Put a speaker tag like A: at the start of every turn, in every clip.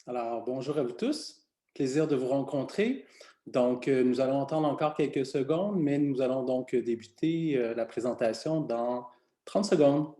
A: Alors, bonjour à vous tous. Plaisir de vous rencontrer. Donc, nous allons entendre encore quelques secondes, mais nous allons donc débuter la présentation dans 30 secondes.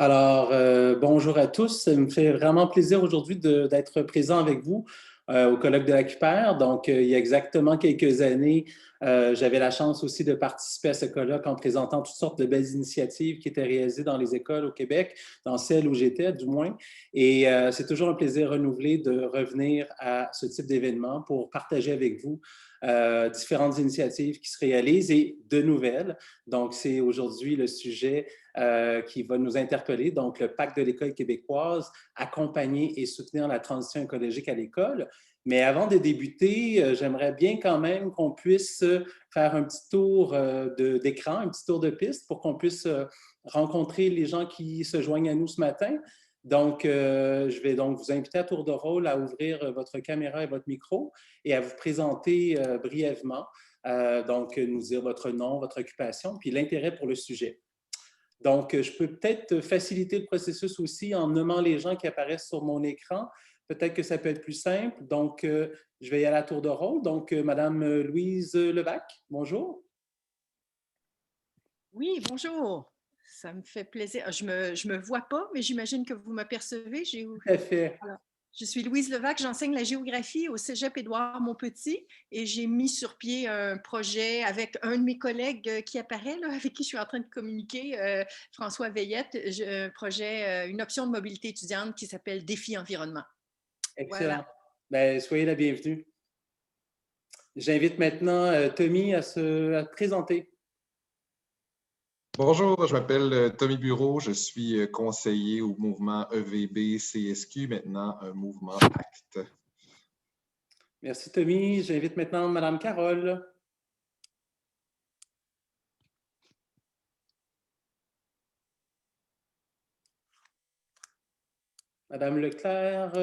A: Alors, bonjour à tous. Ça me fait vraiment plaisir aujourd'hui d'être présent avec vous au colloque de l'ACUPER. Donc, il y a exactement quelques années, j'avais la chance aussi de participer à ce colloque en présentant toutes sortes de belles initiatives qui étaient réalisées dans les écoles au Québec, dans celles où j'étais du moins. Et c'est toujours un plaisir renouvelé de revenir à ce type d'événement pour partager avec vous différentes initiatives qui se réalisent et de nouvelles. Donc, c'est aujourd'hui le sujet qui va nous interpeller, donc le Pacte de l'école québécoise, accompagner et soutenir la transition écologique à l'école. Mais avant de débuter, j'aimerais bien quand même qu'on puisse faire un petit tour d'écran, un petit tour de piste pour qu'on puisse rencontrer les gens qui se joignent à nous ce matin. Donc, je vais donc vous inviter à tour de rôle à ouvrir votre caméra et votre micro et à vous présenter brièvement. Donc, nous dire votre nom, votre occupation, puis l'intérêt pour le sujet. Donc, je peux peut-être faciliter le processus aussi en nommant les gens qui apparaissent sur mon écran. Peut-être que ça peut être plus simple. Donc, je vais y aller à tour de rôle. Donc, Madame Louise Levac, bonjour.
B: Oui, bonjour. Ça me fait plaisir. Je me vois pas, mais j'imagine que vous m'apercevez.
A: Tout à fait.
B: Alors, je suis Louise Levac, j'enseigne la géographie au Cégep Édouard-Montpetit et j'ai mis sur pied un projet avec un de mes collègues qui apparaît, là, avec qui je suis en train de communiquer, François Veillette, un projet, une option de mobilité étudiante qui s'appelle Défi Environnement. Voilà.
A: Excellent. Bien, soyez la bienvenue. J'invite maintenant Tommy à se présenter.
C: Bonjour, je m'appelle Tommy Bureau, je suis conseiller au mouvement EVB-CSQ, maintenant un mouvement ACT.
A: Merci Tommy. J'invite maintenant Madame Carole. Madame Leclerc,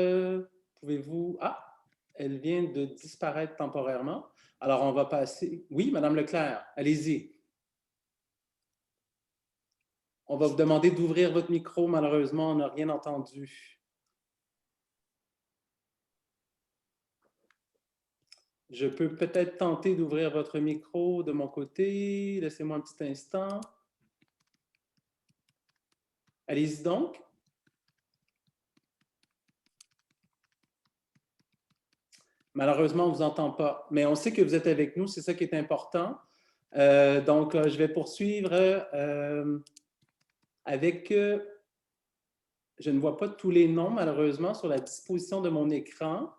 A: pouvez-vous... Ah, elle vient de disparaître temporairement. Alors, on va passer... Oui, Madame Leclerc, allez-y. On va vous demander d'ouvrir votre micro. Malheureusement, on n'a rien entendu. Je peux peut-être tenter d'ouvrir votre micro de mon côté. Laissez-moi un petit instant. Allez-y donc. Malheureusement, on ne vous entend pas, mais on sait que vous êtes avec nous, c'est ça qui est important. Donc, je vais poursuivre avec... je ne vois pas tous les noms, malheureusement, sur la disposition de mon écran.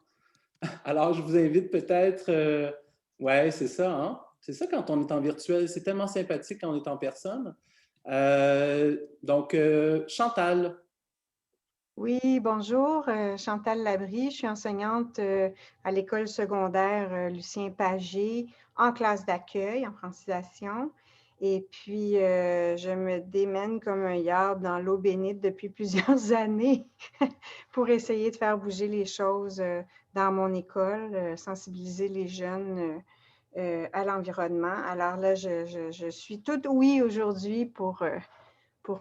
A: Alors, je vous invite peut-être... ouais, c'est ça, hein? C'est ça quand on est en virtuel. C'est tellement sympathique quand on est en personne. Donc, Chantal.
D: Oui, bonjour, Chantal Labrie, je suis enseignante à l'école secondaire Lucien Pagé en classe d'accueil, en francisation. Et puis, je me démène comme un yard dans l'eau bénite depuis plusieurs années pour essayer de faire bouger les choses dans mon école, sensibiliser les jeunes à l'environnement. Alors là, je suis toute oui aujourd'hui pour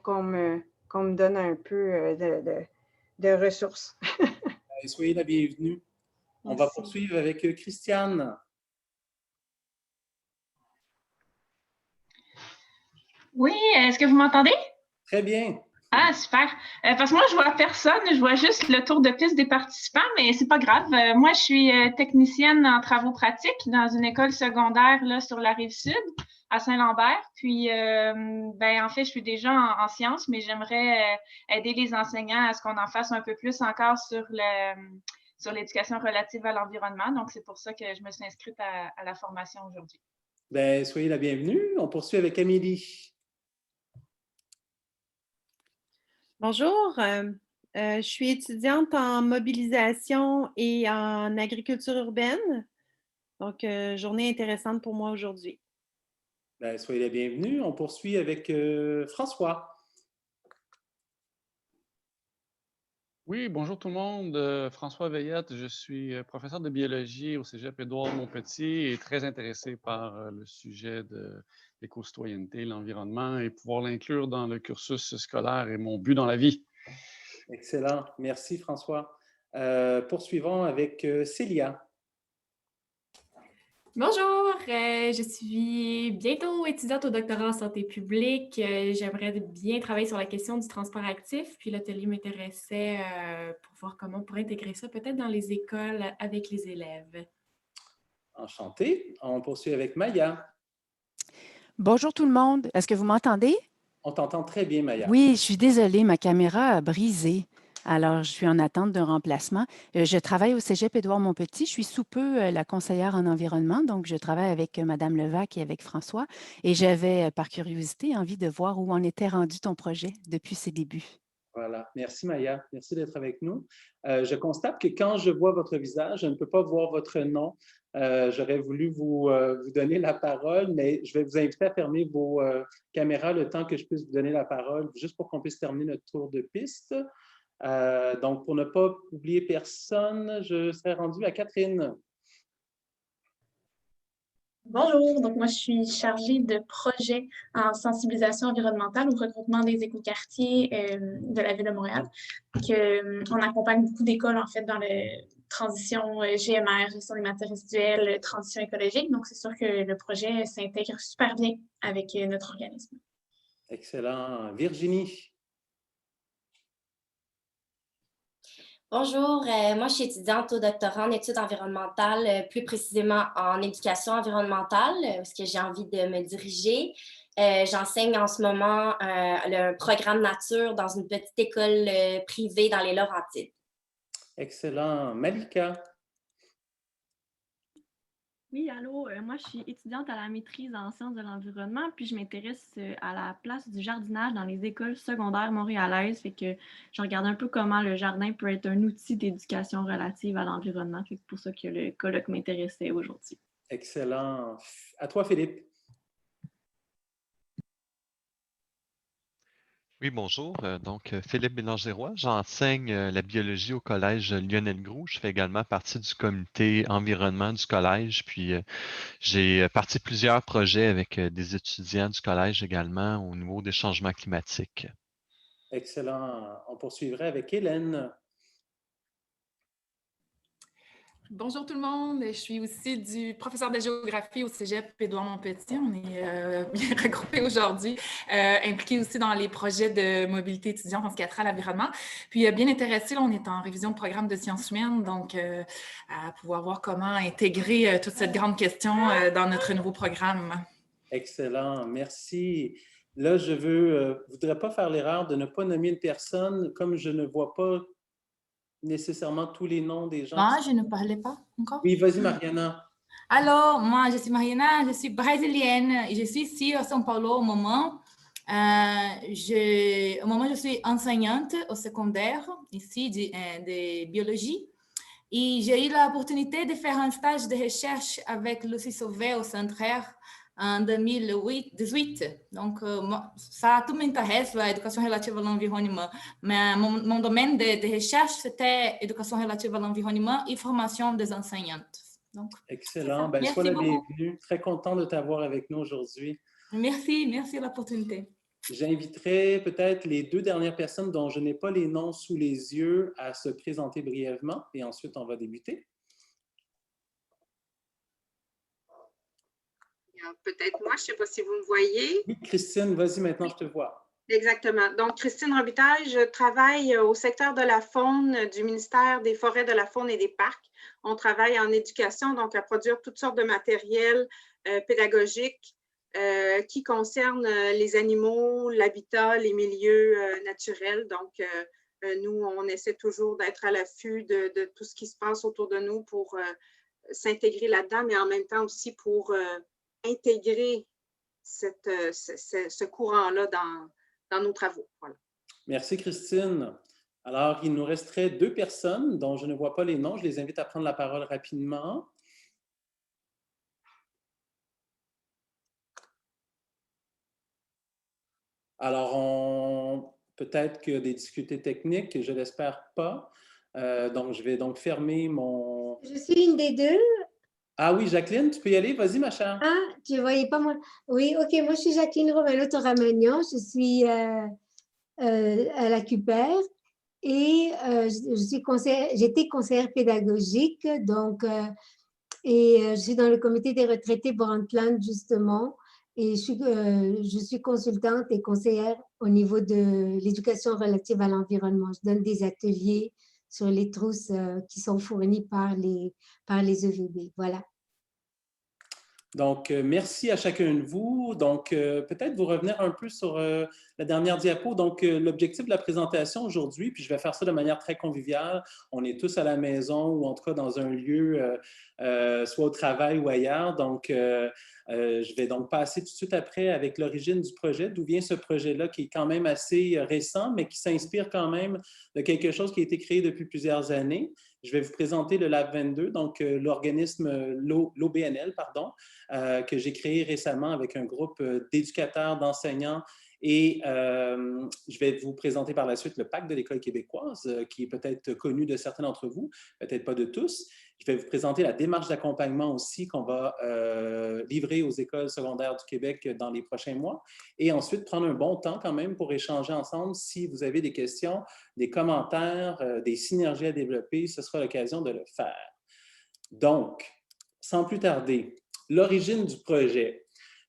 D: qu'on me donne un peu de ressources.
A: Soyez la bienvenue. On va poursuivre avec Christiane.
E: Oui, est-ce que vous m'entendez?
A: Très bien.
E: Ah, super. Parce que moi, je vois personne, je vois juste le tour de piste des participants, mais c'est pas grave. Moi, je suis technicienne en travaux pratiques dans une école secondaire là, sur la Rive-Sud, à Saint-Lambert. Puis, en fait, je suis déjà en sciences, mais j'aimerais aider les enseignants à ce qu'on en fasse un peu plus encore sur l'éducation relative à l'environnement. Donc, c'est pour ça que je me suis inscrite à la formation aujourd'hui.
A: Bien, soyez la bienvenue. On poursuit avec Amélie.
F: Bonjour, je suis étudiante en mobilisation et en agriculture urbaine. Donc, journée intéressante pour moi aujourd'hui.
A: Bien, soyez la bienvenue. On poursuit avec François.
G: Oui, bonjour tout le monde. François Veillette, je suis professeur de biologie au Cégep Édouard-Montpetit et très intéressé par le sujet de l'éco-citoyenneté, l'environnement et pouvoir l'inclure dans le cursus scolaire est mon but dans la vie.
A: Excellent. Merci, François. Poursuivons avec Célia.
H: Bonjour, je suis bientôt étudiante au doctorat en santé publique. J'aimerais bien travailler sur la question du transport actif, puis l'atelier m'intéressait pour voir comment on pourrait intégrer ça peut-être dans les écoles avec les élèves.
A: Enchanté. On poursuit avec Maya.
I: Bonjour tout le monde. Est-ce que vous m'entendez?
A: On t'entend très bien, Maya.
I: Oui, je suis désolée, ma caméra a brisé. Alors, je suis en attente d'un remplacement. Je travaille au Cégep Édouard-Montpetit. Je suis sous peu la conseillère en environnement, donc je travaille avec Mme Levac et avec François. Et j'avais, par curiosité, envie de voir où en était rendu ton projet depuis ses débuts.
A: Voilà. Merci, Maya. Merci d'être avec nous. Je constate que quand je vois votre visage, je ne peux pas voir votre nom. J'aurais voulu vous donner la parole, mais je vais vous inviter à fermer vos caméras le temps que je puisse vous donner la parole, juste pour qu'on puisse terminer notre tour de piste. Donc, pour ne pas oublier personne, je serai rendue à Catherine.
J: Bonjour, donc moi je suis chargée de projet en sensibilisation environnementale au regroupement des écoquartiers de la Ville de Montréal. Donc, on accompagne beaucoup d'écoles en fait dans la transition GMR, gestion des matières résiduelles, transition écologique. Donc c'est sûr que le projet s'intègre super bien avec notre organisme.
A: Excellent. Virginie.
K: Bonjour, moi je suis étudiante au doctorat en études environnementales, plus précisément en éducation environnementale, parce que j'ai envie de me diriger. J'enseigne en ce moment le programme nature dans une petite école privée dans les Laurentides.
A: Excellent. Malika.
L: Oui, allô, moi je suis étudiante à la maîtrise en sciences de l'environnement, puis je m'intéresse à la place du jardinage dans les écoles secondaires montréalaises. Fait que je regarde un peu comment le jardin peut être un outil d'éducation relative à l'environnement. C'est pour ça que le colloque m'intéressait aujourd'hui.
A: Excellent. À toi, Philippe.
M: Oui, bonjour. Donc, Philippe Bélanger-Roy. J'enseigne la biologie au collège Lionel Groux. Je fais également partie du comité environnement du collège. Puis, j'ai parti plusieurs projets avec des étudiants du collège également au niveau des changements climatiques.
A: Excellent. On poursuivrait avec Hélène.
N: Bonjour tout le monde, je suis aussi du professeur de géographie au Cégep Édouard-Montpetit. On est bien regroupés aujourd'hui, impliqués aussi dans les projets de mobilité étudiante en ce qui a trait à l'environnement. Puis bien intéressés, là, on est en révision de programme de sciences humaines, donc à pouvoir voir comment intégrer toute cette grande question dans notre nouveau programme.
A: Excellent, merci. Là, je ne voudrais pas faire l'erreur de ne pas nommer une personne, comme je ne vois pas nécessairement tous les noms des gens.
O: Non, je ne parlais pas encore.
A: Oui, vas-y, Mariana.
O: Alors, moi, je suis Mariana, je suis brésilienne. Je suis ici à São Paulo au moment. Au moment, je suis enseignante au secondaire, ici, de biologie. Et j'ai eu l'opportunité de faire un stage de recherche avec Lucie Sauvé au Centraire en 2018. Donc, ça, tout m'intéresse, l'éducation relative à l'environnement. Mais mon domaine de recherche, c'était éducation relative à l'environnement et formation des enseignantes. Donc,
A: excellent. Ben, sois la bienvenue. Très content de t'avoir avec nous aujourd'hui.
O: Merci de l'opportunité.
A: J'inviterai peut-être les deux dernières personnes dont je n'ai pas les noms sous les yeux à se présenter brièvement et ensuite on va débuter.
P: Peut-être moi, je ne sais pas si vous me voyez.
A: Oui, Christine, vas-y, maintenant je te vois.
D: Exactement. Donc, Christine Robitaille, je travaille au secteur de la faune du ministère des Forêts, de la Faune et des Parcs. On travaille en éducation, donc à produire toutes sortes de matériel pédagogique qui concernent les animaux, l'habitat, les milieux naturels. Donc, nous, on essaie toujours d'être à l'affût de tout ce qui se passe autour de nous pour s'intégrer là-dedans, mais en même temps aussi pour intégrer ce courant-là dans nos travaux. Voilà.
A: Merci, Christine. Alors, il nous resterait 2 personnes dont je ne vois pas les noms. Je les invite à prendre la parole rapidement. Alors, peut-être qu'il y a des difficultés techniques, je ne l'espère pas. Donc, je vais donc fermer mon...
P: Je suis une des deux.
A: Ah oui, Jacqueline, tu peux y aller? Vas-y, ma chère.
P: Ah, tu ne voyais pas moi. Oui, OK. Moi, je suis Jacqueline Romano-Toramagnan. Je suis à la CUPER et j'étais conseillère pédagogique. Donc, je suis dans le comité des retraités Brundtland, justement. Et je suis consultante et conseillère au niveau de l'éducation relative à l'environnement. Je donne des ateliers sur les trousses qui sont fournies par les EVB. Voilà.
A: Donc, merci à chacun de vous. Donc, peut-être vous revenir un peu sur la dernière diapo. Donc, l'objectif de la présentation aujourd'hui, puis je vais faire ça de manière très conviviale. On est tous à la maison ou en tout cas dans un lieu, soit au travail ou ailleurs. Donc, je vais donc passer tout de suite après avec l'origine du projet. D'où vient ce projet-là qui est quand même assez récent, mais qui s'inspire quand même de quelque chose qui a été créé depuis plusieurs années. Je vais vous présenter le Lab 22, donc l'organisme, l'OBNL, pardon, que j'ai créé récemment avec un groupe d'éducateurs, d'enseignants et je vais vous présenter par la suite le Pacte de l'École québécoise, qui est peut-être connu de certains d'entre vous, peut-être pas de tous. Je vais vous présenter la démarche d'accompagnement aussi qu'on va livrer aux écoles secondaires du Québec dans les prochains mois. Et ensuite, prendre un bon temps quand même pour échanger ensemble. Si vous avez des questions, des commentaires, des synergies à développer, ce sera l'occasion de le faire. Donc, sans plus tarder, l'origine du projet.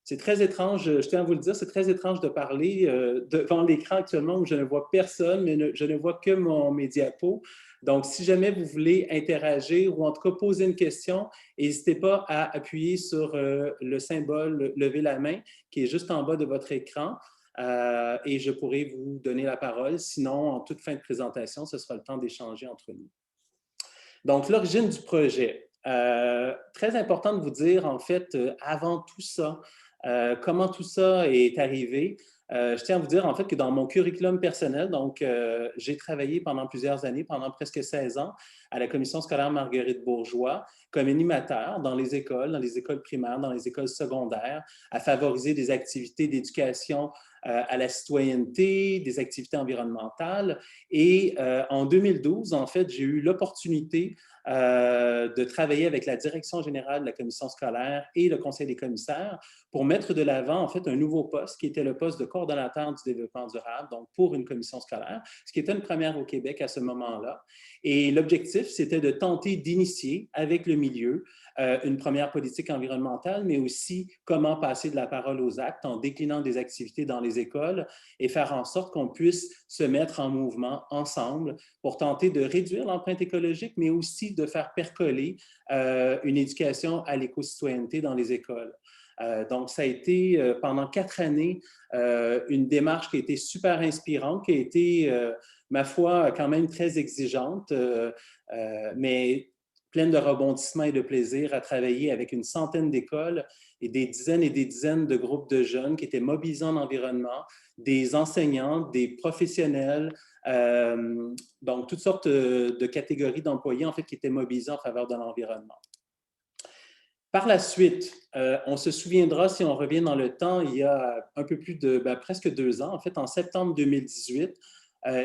A: C'est très étrange, je tiens à vous le dire, c'est très étrange de parler devant l'écran actuellement où je ne vois personne, mais je ne vois que mes diapos. Donc, si jamais vous voulez interagir ou en tout cas poser une question, n'hésitez pas à appuyer sur le symbole « Lever la main » qui est juste en bas de votre écran et je pourrai vous donner la parole. Sinon, en toute fin de présentation, ce sera le temps d'échanger entre nous. Donc, l'origine du projet. Très important de vous dire, en fait, avant tout ça, comment tout ça est arrivé. Je tiens à vous dire, en fait, que dans mon curriculum personnel, donc, j'ai travaillé pendant plusieurs années, pendant presque 16 ans, à la commission scolaire Marguerite Bourgeois, comme animateur dans les écoles primaires, dans les écoles secondaires, à favoriser des activités d'éducation à la citoyenneté, des activités environnementales. Et en 2012, en fait, j'ai eu l'opportunité de travailler avec la direction générale de la commission scolaire et le conseil des commissaires pour mettre de l'avant, en fait, un nouveau poste qui était le poste de coordonnateur du développement durable, donc pour une commission scolaire, ce qui était une première au Québec à ce moment-là. Et l'objectif, c'était de tenter d'initier avec le milieu une première politique environnementale, mais aussi comment passer de la parole aux actes en déclinant des activités dans les écoles et faire en sorte qu'on puisse se mettre en mouvement ensemble pour tenter de réduire l'empreinte écologique, mais aussi de faire percoler une éducation à l'éco-citoyenneté dans les écoles. Donc, ça a été pendant 4 années une démarche qui a été super inspirante, qui a été, ma foi, quand même très exigeante, mais pleine de rebondissements et de plaisir à travailler avec une centaine d'écoles et des dizaines de groupes de jeunes qui étaient mobilisés en environnement, des enseignants, des professionnels, donc toutes sortes de catégories d'employés en fait qui étaient mobilisés en faveur de l'environnement. Par la suite, on se souviendra, si on revient dans le temps, il y a un peu plus de presque 2 ans, en fait, en septembre 2018,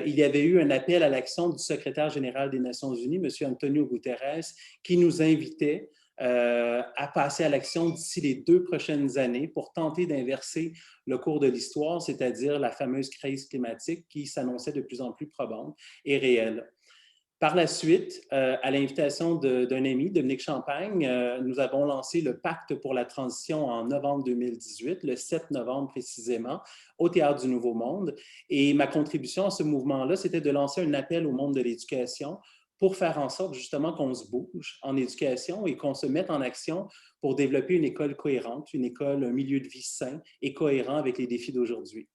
A: il y avait eu un appel à l'action du secrétaire général des Nations Unies, M. Antonio Guterres, qui nous invitait à passer à l'action d'ici les 2 prochaines années pour tenter d'inverser le cours de l'histoire, c'est-à-dire la fameuse crise climatique qui s'annonçait de plus en plus probante et réelle. Par la suite, à l'invitation d'un ami, Dominique Champagne, nous avons lancé le Pacte pour la transition en novembre 2018, le 7 novembre précisément, au Théâtre du Nouveau Monde. Et ma contribution à ce mouvement-là, c'était de lancer un appel au monde de l'éducation pour faire en sorte justement qu'on se bouge en éducation et qu'on se mette en action pour développer une école cohérente, un milieu de vie sain et cohérent avec les défis d'aujourd'hui.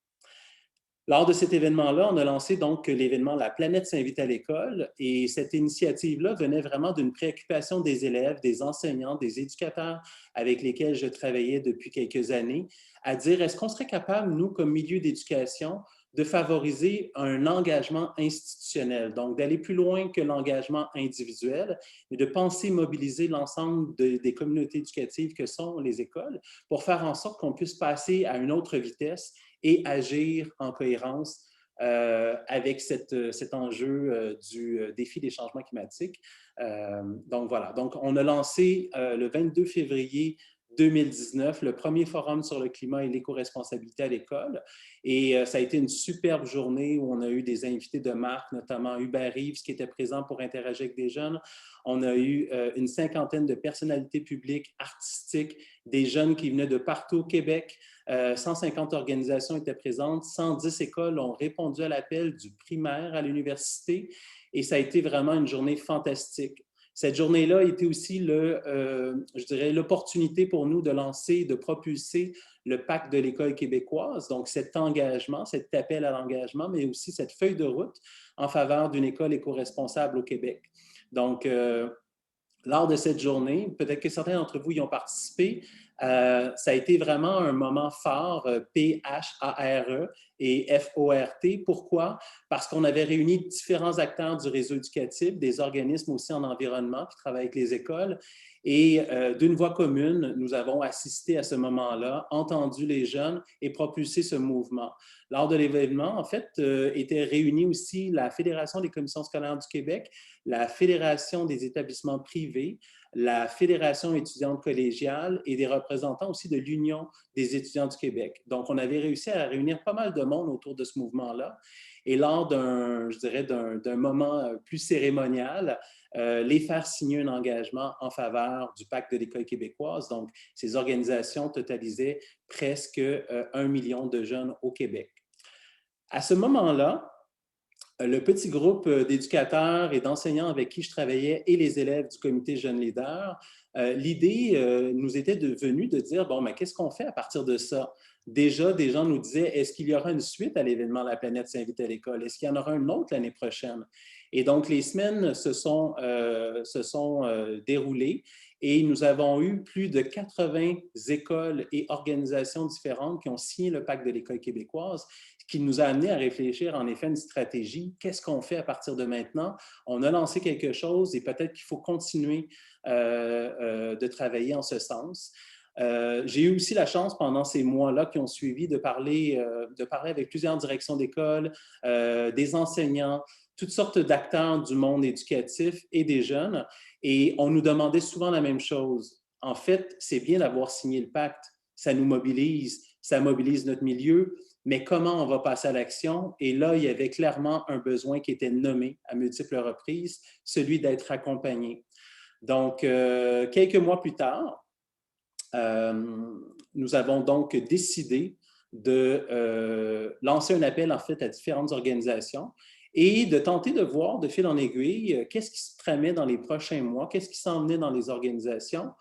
A: Lors de cet événement-là, on a lancé donc l'événement « La planète s'invite à l'école » et cette initiative-là venait vraiment d'une préoccupation des élèves, des enseignants, des éducateurs avec lesquels je travaillais depuis quelques années, à dire est-ce qu'on serait capable, nous, comme milieu d'éducation, de favoriser un engagement institutionnel, donc d'aller plus loin que l'engagement individuel, mais de penser mobiliser l'ensemble des communautés éducatives que sont les écoles pour faire en sorte qu'on puisse passer à une autre vitesse et agir en cohérence avec cet enjeu du défi des changements climatiques. Donc voilà, donc on a lancé le 22 février 2019, le premier forum sur le climat et l'éco-responsabilité à l'école. Et ça a été une superbe journée où on a eu des invités de marque, notamment Hubert Reeves qui était présent pour interagir avec des jeunes. On a eu une 50aine de personnalités publiques, artistiques, des jeunes qui venaient de partout au Québec. 150 organisations étaient présentes, 110 écoles ont répondu à l'appel du primaire à l'université et ça a été vraiment une journée fantastique. Cette journée-là a été aussi, je dirais, l'opportunité pour nous de lancer, de propulser le pacte de l'école québécoise, donc cet engagement, cet appel à l'engagement, mais aussi cette feuille de route en faveur d'une école éco-responsable au Québec. Donc, lors de cette journée, peut-être que certains d'entre vous y ont participé, ça a été vraiment un moment fort, P-H-A-R-E et F-O-R-T. Pourquoi? Parce qu'on avait réuni différents acteurs du réseau éducatif, des organismes aussi en environnement qui travaillent avec les écoles. Et d'une voix commune, nous avons assisté à ce moment-là, entendu les jeunes et propulsé ce mouvement. Lors de l'événement, en fait, étaient réunis aussi la Fédération des commissions scolaires du Québec, la Fédération des établissements privés, la Fédération étudiante collégiale et des représentants aussi de l'Union des étudiants du Québec. Donc, on avait réussi à réunir pas mal de monde autour de ce mouvement-là. Et lors d'un moment plus cérémonial, les faire signer un engagement en faveur du pacte de l'école québécoise. Donc, ces organisations totalisaient presque 1 million de jeunes au Québec. À ce moment-là, le petit groupe d'éducateurs et d'enseignants avec qui je travaillais et les élèves du comité Jeunes Leaders, l'idée nous était venue de dire, bon, mais qu'est-ce qu'on fait à partir de ça? Déjà, des gens nous disaient, est-ce qu'il y aura une suite à l'événement La planète s'invite à l'école? Est-ce qu'il y en aura un autre l'année prochaine? Et donc, les semaines se sont déroulées et nous avons eu plus de 80 écoles et organisations différentes qui ont signé le pacte de l'école québécoise, qui nous a amené à réfléchir en effet une stratégie. Qu'est-ce qu'on fait à partir de maintenant? On a lancé quelque chose et peut-être qu'il faut continuer de travailler en ce sens. J'ai eu aussi la chance pendant ces mois-là qui ont suivi de parler avec plusieurs directions d'école, des enseignants, toutes sortes d'acteurs du monde éducatif et des jeunes. Et on nous demandait souvent la même chose. En fait, c'est bien d'avoir signé le pacte, ça nous mobilise, ça mobilise notre milieu, mais comment on va passer à l'action? Et là, il y avait clairement un besoin qui était nommé à multiples reprises, celui d'être accompagné. Donc, quelques mois plus tard, nous avons donc décidé de lancer un appel en fait à différentes organisations et de tenter de voir de fil en aiguille qu'est-ce qui se tramait dans les prochains mois, qu'est-ce qui s'en venait dans les organisations.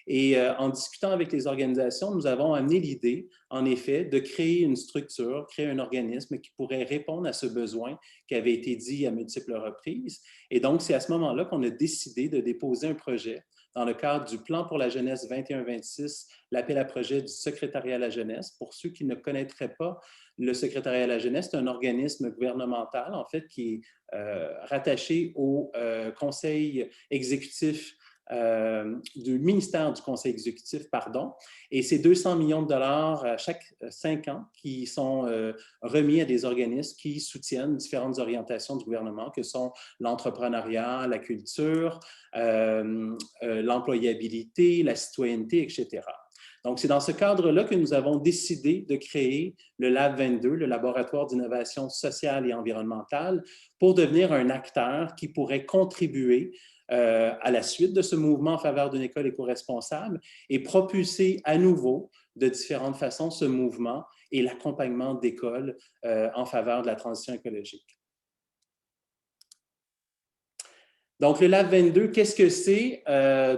A: Et en discutant avec les organisations, nous avons amené l'idée, en effet, de créer une structure, créer un organisme qui pourrait répondre à ce besoin qui avait été dit à multiples reprises. Et donc, c'est à ce moment-là qu'on a décidé de déposer un projet dans le cadre du Plan pour la jeunesse 21-26, l'appel à projet du secrétariat à la jeunesse. Pour ceux qui ne connaîtraient pas le secrétariat à la jeunesse, c'est un organisme gouvernemental, en fait, qui est rattaché au conseil exécutif du ministère du Conseil exécutif, pardon, et c'est 200 millions de dollars à chaque 5 ans qui sont remis à des organismes qui soutiennent différentes orientations du gouvernement, que sont l'entrepreneuriat, la culture, l'employabilité, la citoyenneté, etc. Donc, c'est dans ce cadre-là que nous avons décidé de créer le Lab 22, le Laboratoire d'innovation sociale et environnementale, pour devenir un acteur qui pourrait contribuer à la suite de ce mouvement en faveur d'une école éco-responsable et propulser à nouveau de différentes façons ce mouvement et l'accompagnement d'écoles en faveur de la transition écologique. Donc, le Lab 22, qu'est-ce que c'est?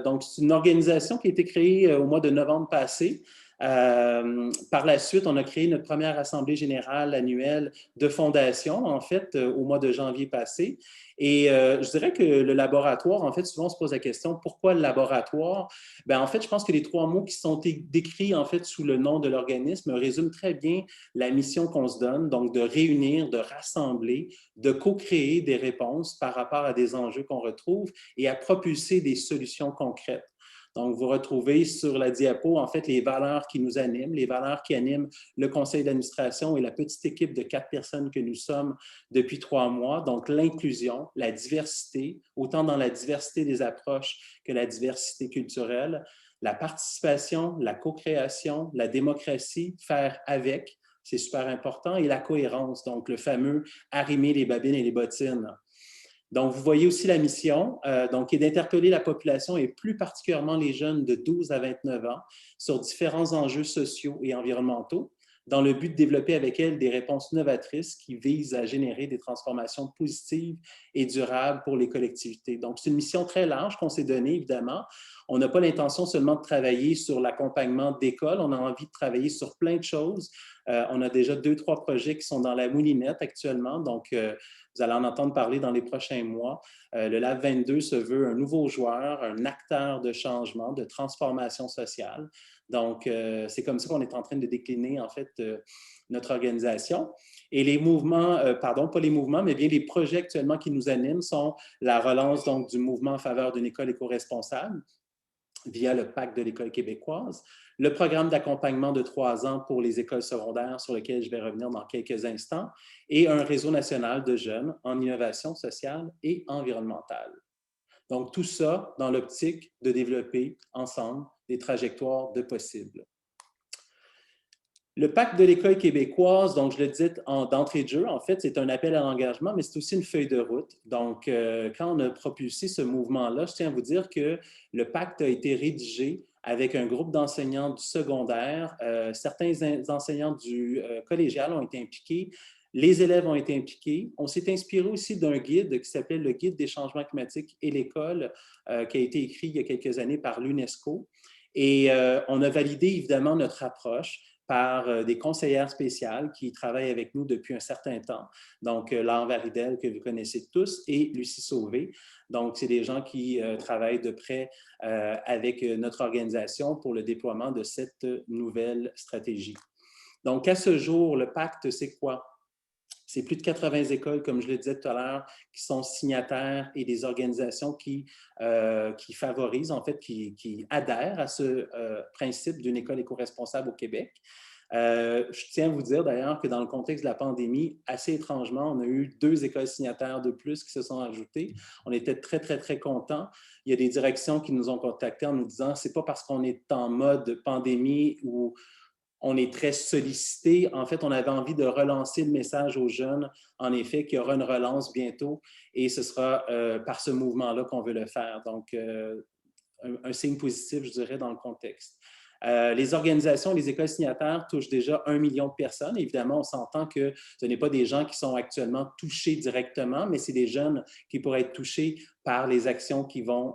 A: Donc, c'est une organisation qui a été créée au mois de novembre passé. Par la suite, on a créé notre première assemblée générale annuelle de fondation, en fait, au mois de janvier passé. Et je dirais que le laboratoire, en fait, souvent on se pose la question, pourquoi le laboratoire? Bien, en fait, je pense que les 3 mots qui sont décrits, en fait, sous le nom de l'organisme résument très bien la mission qu'on se donne, donc de réunir, de rassembler, de co-créer des réponses par rapport à des enjeux qu'on retrouve et à propulser des solutions concrètes. Donc, vous retrouvez sur la diapo, en fait, les valeurs qui nous animent, les valeurs qui animent le conseil d'administration et la petite équipe de 4 personnes que nous sommes depuis 3 mois. Donc, l'inclusion, la diversité, autant dans la diversité des approches que la diversité culturelle, la participation, la co-création, la démocratie, faire avec, c'est super important, et la cohérence, donc le fameux « arrimer les babines et les bottines ». Donc, vous voyez aussi la mission, qui est d'interpeller la population et plus particulièrement les jeunes de 12 à 29 ans sur différents enjeux sociaux et environnementaux dans le but de développer avec elles des réponses novatrices qui visent à générer des transformations positives et durables pour les collectivités. Donc, c'est une mission très large qu'on s'est donnée, évidemment. On n'a pas l'intention seulement de travailler sur l'accompagnement d'écoles, on a envie de travailler sur plein de choses. On a déjà 2-3 projets qui sont dans la moulinette actuellement, donc vous allez en entendre parler dans les prochains mois. Le Lab 22 se veut un nouveau joueur, un acteur de changement, de transformation sociale. Donc, c'est comme ça qu'on est en train de décliner, en fait, notre organisation. Et les mouvements, pardon, pas les mouvements, mais bien les projets actuellement qui nous animent sont la relance donc, du mouvement en faveur d'une école éco-responsable via le Pacte de l'école québécoise, le programme d'accompagnement de 3 ans pour les écoles secondaires sur lequel je vais revenir dans quelques instants, et un réseau national de jeunes en innovation sociale et environnementale. Donc, tout ça dans l'optique de développer ensemble des trajectoires de possibles. Le Pacte de l'école québécoise, donc je le disais d'entrée de jeu, en fait, c'est un appel à l'engagement, mais c'est aussi une feuille de route. Donc, quand on a propulsé ce mouvement-là, je tiens à vous dire que le pacte a été rédigé avec un groupe d'enseignants du secondaire. Certains enseignants du collégial ont été impliqués. Les élèves ont été impliqués. On s'est inspiré aussi d'un guide qui s'appelait le Guide des changements climatiques et l'école, qui a été écrit il y a quelques années par l'UNESCO. Et on a validé évidemment notre approche par des conseillères spéciales qui travaillent avec nous depuis un certain temps. Donc, Laure Varidel, que vous connaissez tous, et Lucie Sauvé. Donc, c'est des gens qui travaillent de près avec notre organisation pour le déploiement de cette nouvelle stratégie. Donc, à ce jour, le pacte, c'est quoi? C'est plus de 80 écoles, comme je le disais tout à l'heure, qui sont signataires et des organisations qui favorisent, en fait, qui adhèrent à ce principe d'une école éco-responsable au Québec. Je tiens à vous dire d'ailleurs que dans le contexte de la pandémie, assez étrangement, on a eu 2 écoles signataires de plus qui se sont ajoutées. On était très, très, très contents. Il y a des directions qui nous ont contactés en nous disant « c'est pas parce qu'on est en mode pandémie ou on est très sollicité. En fait, on avait envie de relancer le message aux jeunes, en effet, qu'il y aura une relance bientôt et ce sera par ce mouvement-là qu'on veut le faire. Donc, un signe positif, je dirais, dans le contexte. Les organisations, les écoles signataires touchent déjà 1 million de personnes. Évidemment, on s'entend que ce n'est pas des gens qui sont actuellement touchés directement, mais c'est des jeunes qui pourraient être touchés par les actions qui vont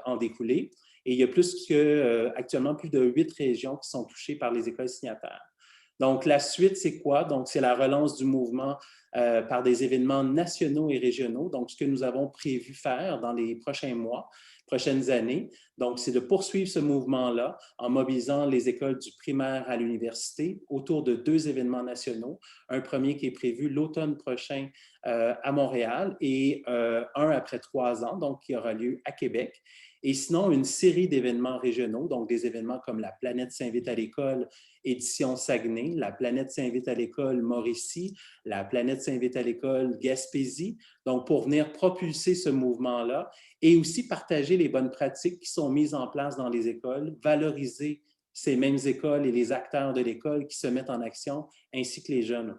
A: en découler. Et il y a actuellement plus de 8 régions qui sont touchées par les écoles signataires. Donc, la suite, c'est quoi? Donc, c'est la relance du mouvement par des événements nationaux et régionaux. Donc, ce que nous avons prévu faire dans les prochains mois, prochaines années. Donc, c'est de poursuivre ce mouvement-là en mobilisant les écoles du primaire à l'université autour de 2 événements nationaux. Un premier qui est prévu l'automne prochain à Montréal et un après 3 ans, donc qui aura lieu à Québec. Et sinon, une série d'événements régionaux, donc des événements comme la Planète s'invite à l'école, édition Saguenay, la Planète s'invite à l'école Mauricie, la Planète s'invite à l'école Gaspésie, donc pour venir propulser ce mouvement-là et aussi partager les bonnes pratiques qui sont mises en place dans les écoles, valoriser ces mêmes écoles et les acteurs de l'école qui se mettent en action, ainsi que les jeunes.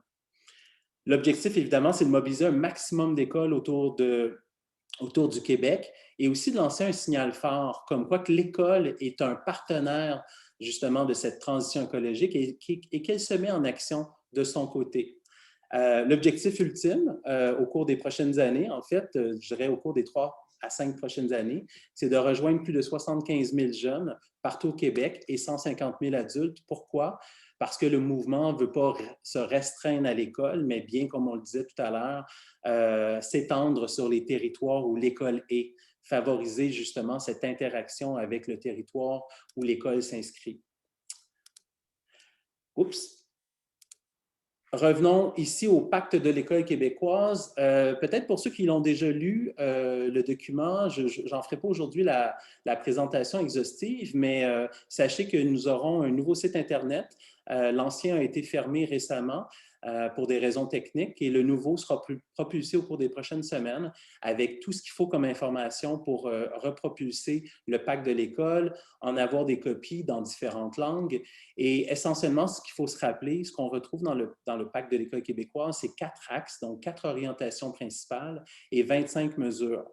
A: L'objectif, évidemment, c'est de mobiliser un maximum d'écoles autour du Québec et aussi de lancer un signal fort, comme quoi que l'école est un partenaire justement de cette transition écologique et qu'elle se met en action de son côté. L'objectif ultime au cours des prochaines années, en fait, je dirais au cours des 3 à 5 prochaines années, c'est de rejoindre plus de 75 000 jeunes partout au Québec et 150 000 adultes. Pourquoi? Parce que le mouvement ne veut pas se restreindre à l'école, mais bien, comme on le disait tout à l'heure, s'étendre sur les territoires où l'école est, favoriser justement cette interaction avec le territoire où l'école s'inscrit. Oups! Revenons ici au Pacte de l'école québécoise. Peut-être pour ceux qui l'ont déjà lu, le document, je n'en ferai pas aujourd'hui la présentation exhaustive, mais sachez que nous aurons un nouveau site Internet. L'ancien a été fermé récemment pour des raisons techniques et le nouveau sera propulsé au cours des prochaines semaines avec tout ce qu'il faut comme information pour repropulser le pacte de l'école, en avoir des copies dans différentes langues. Et essentiellement, ce qu'il faut se rappeler, ce qu'on retrouve dans le pacte de l'école québécoise, c'est 4 axes, donc 4 orientations principales et 25 mesures.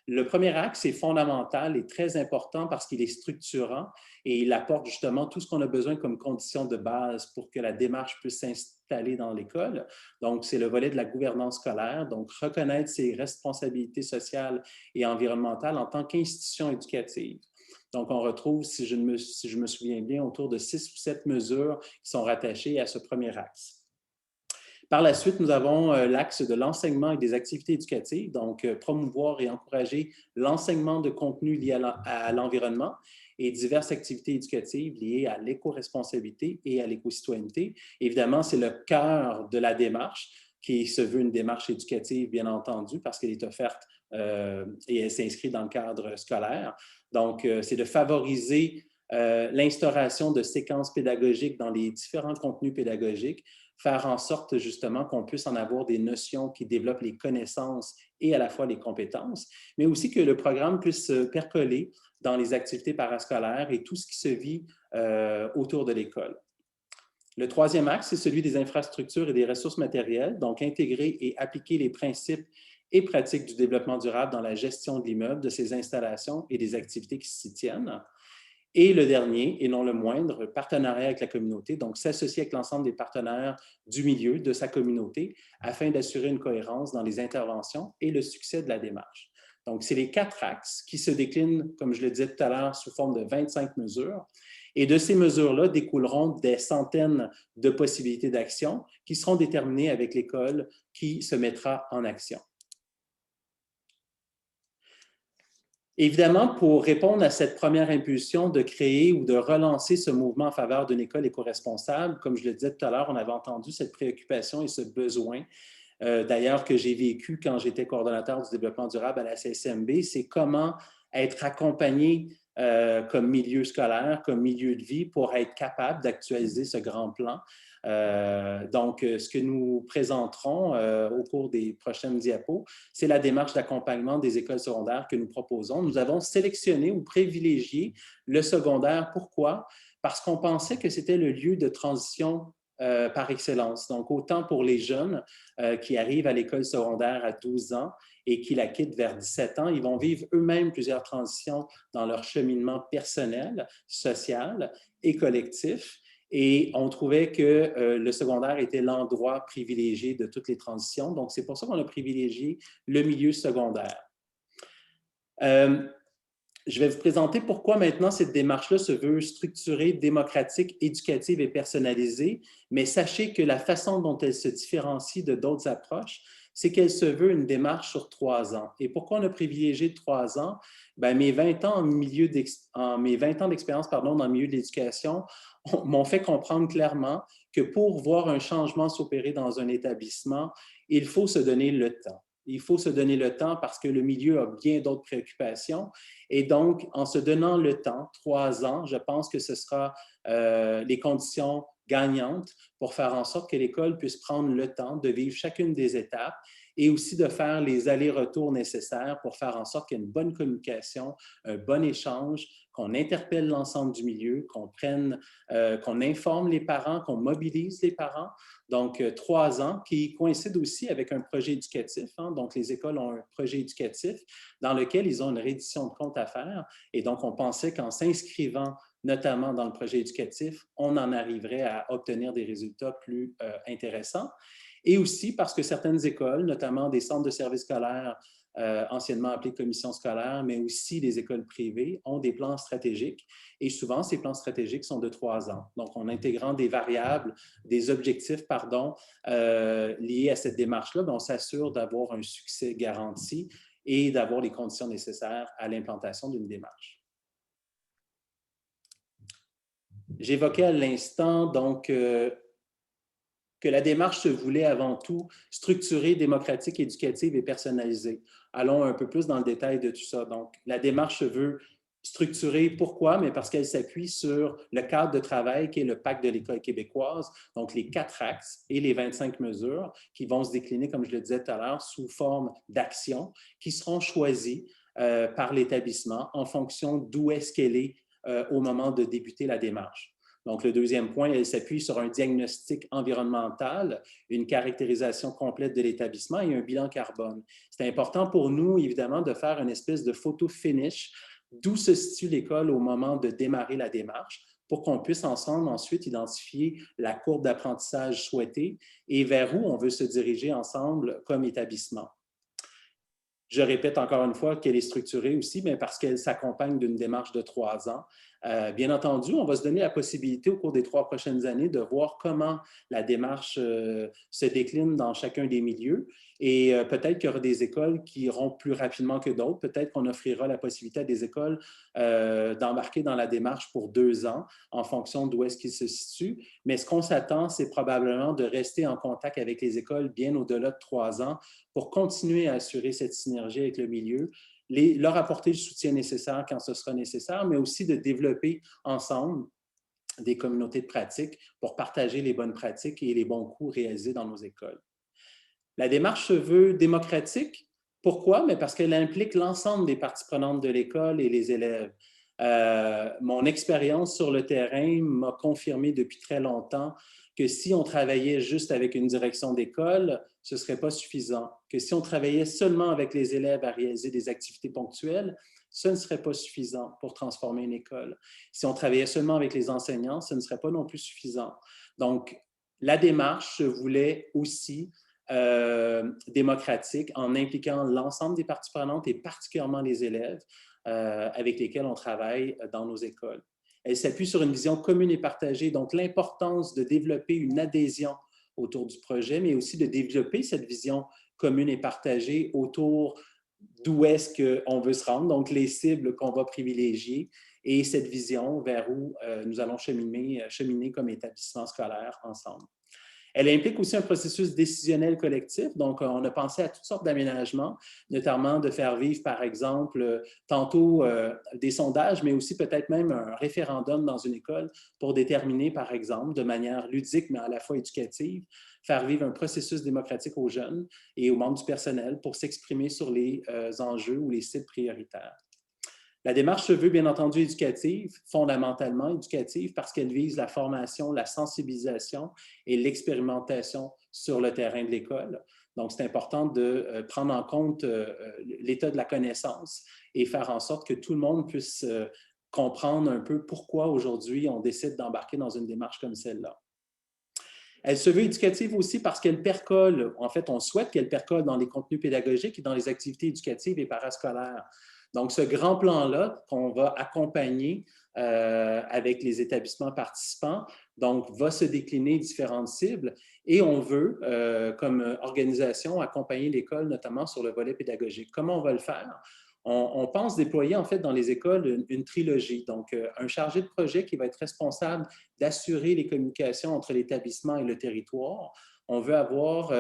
A: Le premier axe est fondamental et très important parce qu'il est structurant et il apporte justement tout ce qu'on a besoin comme condition de base pour que la démarche puisse s'installer dans l'école. Donc, c'est le volet de la gouvernance scolaire, donc reconnaître ses responsabilités sociales et environnementales en tant qu'institution éducative. Donc, on retrouve, si je me souviens bien, autour de 6 ou 7 mesures qui sont rattachées à ce premier axe. Par la suite, nous avons l'axe de l'enseignement et des activités éducatives, donc promouvoir et encourager l'enseignement de contenus liés à l'environnement et diverses activités éducatives liées à l'éco-responsabilité et à l'éco-citoyenneté. Évidemment, c'est le cœur de la démarche qui se veut une démarche éducative, bien entendu, parce qu'elle est offerte et elle s'inscrit dans le cadre scolaire. Donc, c'est de favoriser l'instauration de séquences pédagogiques dans les différents contenus pédagogiques, faire en sorte justement qu'on puisse en avoir des notions qui développent les connaissances et à la fois les compétences, mais aussi que le programme puisse percoler dans les activités parascolaires et tout ce qui se vit autour de l'école. Le troisième axe, c'est celui des infrastructures et des ressources matérielles, donc intégrer et appliquer les principes et pratiques du développement durable dans la gestion de l'immeuble, de ses installations et des activités qui s'y tiennent. Et le dernier, et non le moindre, partenariat avec la communauté, donc s'associer avec l'ensemble des partenaires du milieu, de sa communauté, afin d'assurer une cohérence dans les interventions et le succès de la démarche. Donc, c'est les 4 axes qui se déclinent, comme je le disais tout à l'heure, sous forme de 25 mesures. Et de ces mesures-là découleront des centaines de possibilités d'action qui seront déterminées avec l'école qui se mettra en action. Évidemment, pour répondre à cette première impulsion de créer ou de relancer ce mouvement en faveur d'une école éco-responsable, comme je le disais tout à l'heure, on avait entendu cette préoccupation et ce besoin, d'ailleurs, que j'ai vécu quand j'étais coordonnateur du développement durable à la CSMB, c'est comment être accompagné comme milieu scolaire, comme milieu de vie pour être capable d'actualiser ce grand plan. Donc, ce que nous présenterons au cours des prochaines diapos, c'est la démarche d'accompagnement des écoles secondaires que nous proposons. Nous avons sélectionné ou privilégié le secondaire. Pourquoi? Parce qu'on pensait que c'était le lieu de transition par excellence. Donc, autant pour les jeunes qui arrivent à l'école secondaire à 12 ans et qui la quittent vers 17 ans, ils vont vivre eux-mêmes plusieurs transitions dans leur cheminement personnel, social et collectif. Et on trouvait que le secondaire était l'endroit privilégié de toutes les transitions. Donc, c'est pour ça qu'on a privilégié le milieu secondaire. Je vais vous présenter pourquoi maintenant cette démarche-là se veut structurée, démocratique, éducative et personnalisée. Mais sachez que la façon dont elle se différencie de d'autres approches, c'est qu'elle se veut une démarche sur 3 ans. Et pourquoi on a privilégié 3 ans? Bien, mes 20 ans d'expérience dans le milieu de l'éducation m'ont fait comprendre clairement que pour voir un changement s'opérer dans un établissement, il faut se donner le temps. Il faut se donner le temps parce que le milieu a bien d'autres préoccupations. Et donc, en se donnant le temps, 3 ans, je pense que ce sera les conditions gagnantes pour faire en sorte que l'école puisse prendre le temps de vivre chacune des étapes et aussi de faire les allers-retours nécessaires pour faire en sorte qu'il y ait une bonne communication, un bon échange, qu'on interpelle l'ensemble du milieu, qu'on informe les parents, qu'on mobilise les parents. Donc, 3 ans qui coïncident aussi avec un projet éducatif. Hein. Donc, les écoles ont un projet éducatif dans lequel ils ont une reddition de comptes à faire. Et donc, on pensait qu'en s'inscrivant notamment dans le projet éducatif, on en arriverait à obtenir des résultats plus intéressants. Et aussi parce que certaines écoles, notamment des centres de services scolaires, anciennement appelés commissions scolaires, mais aussi des écoles privées, ont des plans stratégiques. Et souvent, ces plans stratégiques sont de 3 ans. Donc, en intégrant des variables, des objectifs, liés à cette démarche-là, on s'assure d'avoir un succès garanti et d'avoir les conditions nécessaires à l'implantation d'une démarche. J'évoquais à l'instant, donc, que la démarche se voulait avant tout structurée, démocratique, éducative et personnalisée. Allons un peu plus dans le détail de tout ça. Donc, la démarche se veut structurée. Pourquoi? Mais parce qu'elle s'appuie sur le cadre de travail qui est le pacte de l'École québécoise, donc les 4 axes et les 25 mesures qui vont se décliner, comme je le disais tout à l'heure, sous forme d'actions qui seront choisies par l'établissement en fonction d'où est-ce qu'elle est au moment de débuter la démarche. Donc, le deuxième point, elle s'appuie sur un diagnostic environnemental, une caractérisation complète de l'établissement et un bilan carbone. C'est important pour nous, évidemment, de faire une espèce de photo finish d'où se situe l'école au moment de démarrer la démarche pour qu'on puisse ensemble ensuite identifier la courbe d'apprentissage souhaitée et vers où on veut se diriger ensemble comme établissement. Je répète encore une fois qu'elle est structurée aussi, mais parce qu'elle s'accompagne d'une démarche de 3 ans. Bien entendu, on va se donner la possibilité au cours des 3 prochaines années de voir comment la démarche se décline dans chacun des milieux. Et peut-être qu'il y aura des écoles qui iront plus rapidement que d'autres. Peut-être qu'on offrira la possibilité à des écoles d'embarquer dans la démarche pour 2 ans en fonction d'où est-ce qu'ils se situent. Mais ce qu'on s'attend, c'est probablement de rester en contact avec les écoles bien au-delà de 3 ans pour continuer à assurer cette synergie avec le milieu, leur apporter le soutien nécessaire quand ce sera nécessaire, mais aussi de développer ensemble des communautés de pratique pour partager les bonnes pratiques et les bons coups réalisés dans nos écoles. La démarche se veut démocratique. Pourquoi? Mais parce qu'elle implique l'ensemble des parties prenantes de l'école et les élèves. Mon expérience sur le terrain m'a confirmé depuis très longtemps que si on travaillait juste avec une direction d'école, ce ne serait pas suffisant. Que si on travaillait seulement avec les élèves à réaliser des activités ponctuelles, ce ne serait pas suffisant pour transformer une école. Si on travaillait seulement avec les enseignants, ce ne serait pas non plus suffisant. Donc, la démarche se voulait aussi démocratique en impliquant l'ensemble des parties prenantes et particulièrement les élèves avec lesquels on travaille dans nos écoles. Elle s'appuie sur une vision commune et partagée, donc l'importance de développer une adhésion autour du projet, mais aussi de développer cette vision commune et partagée autour d'où est-ce qu'on veut se rendre, donc les cibles qu'on va privilégier et cette vision vers où nous allons cheminer comme établissement scolaire ensemble. Elle implique aussi un processus décisionnel collectif. Donc, on a pensé à toutes sortes d'aménagements, notamment de faire vivre, par exemple, tantôt des sondages, mais aussi peut-être même un référendum dans une école pour déterminer, par exemple, de manière ludique, mais à la fois éducative, faire vivre un processus démocratique aux jeunes et aux membres du personnel pour s'exprimer sur les enjeux ou les cibles prioritaires. La démarche se veut bien entendu éducative, fondamentalement éducative, parce qu'elle vise la formation, la sensibilisation et l'expérimentation sur le terrain de l'école. Donc, c'est important de prendre en compte l'état de la connaissance et faire en sorte que tout le monde puisse comprendre un peu pourquoi aujourd'hui on décide d'embarquer dans une démarche comme celle-là. Elle se veut éducative aussi parce qu'elle percole, en fait, on souhaite qu'elle percole dans les contenus pédagogiques et dans les activités éducatives et parascolaires. Donc, ce grand plan-là qu'on va accompagner avec les établissements participants, donc, va se décliner différentes cibles et on veut, comme organisation, accompagner l'école, notamment sur le volet pédagogique. Comment on va le faire? On pense déployer, en fait, dans les écoles, une trilogie. Donc, un chargé de projet qui va être responsable d'assurer les communications entre l'établissement et le territoire on veut avoir,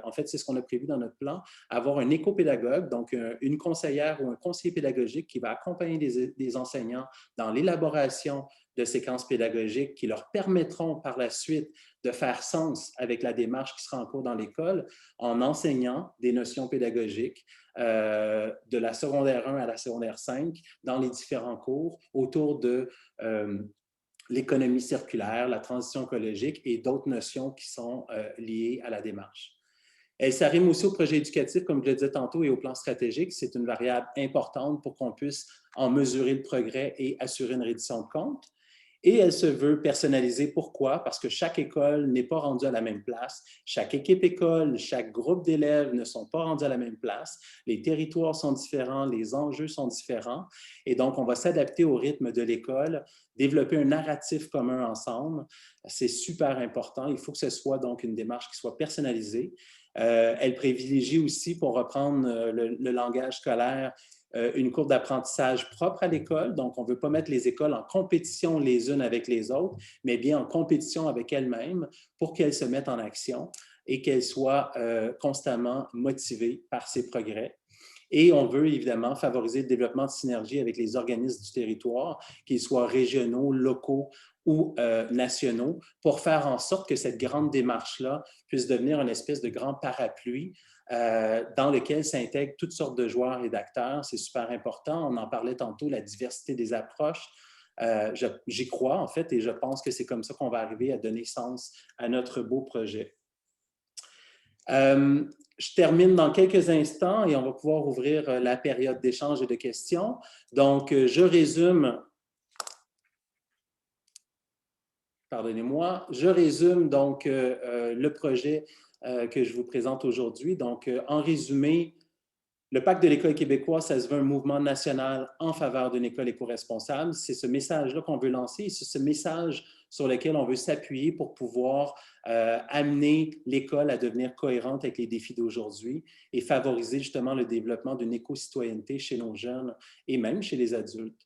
A: en fait, c'est ce qu'on a prévu dans notre plan, avoir un écopédagogue, donc une conseillère ou un conseiller pédagogique qui va accompagner des enseignants dans l'élaboration de séquences pédagogiques qui leur permettront par la suite de faire sens avec la démarche qui sera en cours dans l'école en enseignant des notions pédagogiques de la secondaire 1 à la secondaire 5 dans les différents cours autour de l'économie circulaire, la transition écologique et d'autres notions qui sont liées à la démarche. Elle s'arrime aussi au projet éducatif, comme je le disais tantôt, et au plan stratégique. C'est une variable importante pour qu'on puisse en mesurer le progrès et assurer une reddition de compte. Et elle se veut personnalisée. Pourquoi? Parce que chaque école n'est pas rendue à la même place. Chaque équipe école, chaque groupe d'élèves ne sont pas rendus à la même place. Les territoires sont différents, les enjeux sont différents. Et donc, on va s'adapter au rythme de l'école, développer un narratif commun ensemble. C'est super important. Il faut que ce soit donc une démarche qui soit personnalisée. Elle privilégie aussi, pour reprendre le langage scolaire, une courbe d'apprentissage propre à l'école. Donc, on ne veut pas mettre les écoles en compétition les unes avec les autres, mais bien en compétition avec elles-mêmes pour qu'elles se mettent en action et qu'elles soient constamment motivées par ces progrès. Et on veut évidemment favoriser le développement de synergie avec les organismes du territoire, qu'ils soient régionaux, locaux ou nationaux, pour faire en sorte que cette grande démarche-là puisse devenir une espèce de grand parapluie dans lequel s'intègrent toutes sortes de joueurs et d'acteurs. C'est super important. On en parlait tantôt, la diversité des approches. J'y crois, en fait, et je pense que c'est comme ça qu'on va arriver à donner sens à notre beau projet. Je termine dans quelques instants et on va pouvoir ouvrir la période d'échange et de questions. Donc, je résume... Pardonnez-moi. Je résume donc le projet que je vous présente aujourd'hui. Donc, en résumé, le Pacte de l'école québécoise, ça se veut un mouvement national en faveur d'une école éco-responsable. C'est ce message-là qu'on veut lancer et c'est ce message sur lequel on veut s'appuyer pour pouvoir amener l'école à devenir cohérente avec les défis d'aujourd'hui et favoriser justement le développement d'une éco-citoyenneté chez nos jeunes et même chez les adultes.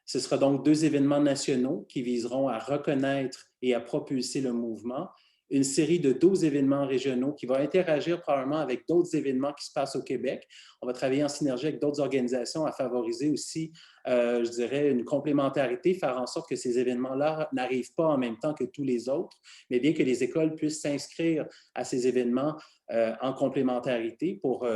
A: Ce sera donc 2 événements nationaux qui viseront à reconnaître et à propulser le mouvement, une série de 12 événements régionaux qui vont interagir probablement avec d'autres événements qui se passent au Québec. On va travailler en synergie avec d'autres organisations à favoriser aussi, je dirais, une complémentarité, faire en sorte que ces événements-là n'arrivent pas en même temps que tous les autres, mais bien que les écoles puissent s'inscrire à ces événements en complémentarité pour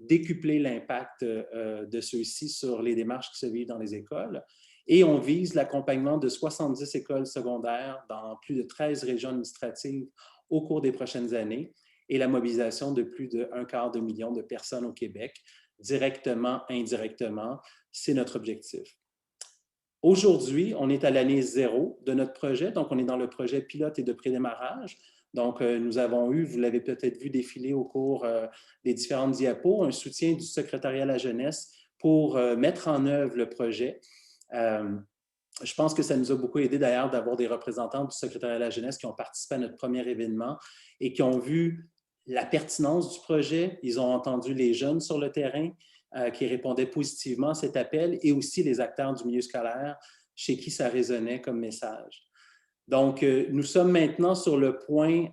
A: décupler l'impact de ceux-ci sur les démarches qui se vivent dans les écoles. Et on vise l'accompagnement de 70 écoles secondaires dans plus de 13 régions administratives au cours des prochaines années et la mobilisation de plus de 1/4 million de personnes au Québec, directement, indirectement. C'est notre objectif. Aujourd'hui, on est à l'année 0 de notre projet, donc on est dans le projet pilote et de prédémarrage. Donc, nous avons eu, vous l'avez peut-être vu défiler au cours des différentes diapos, un soutien du secrétariat à la jeunesse pour mettre en œuvre le projet. Je pense que ça nous a beaucoup aidé d'ailleurs d'avoir des représentants du secrétariat à la jeunesse qui ont participé à notre premier événement et qui ont vu la pertinence du projet. Ils ont entendu les jeunes sur le terrain qui répondaient positivement à cet appel et aussi les acteurs du milieu scolaire chez qui ça résonnait comme message. Donc, nous sommes maintenant sur le point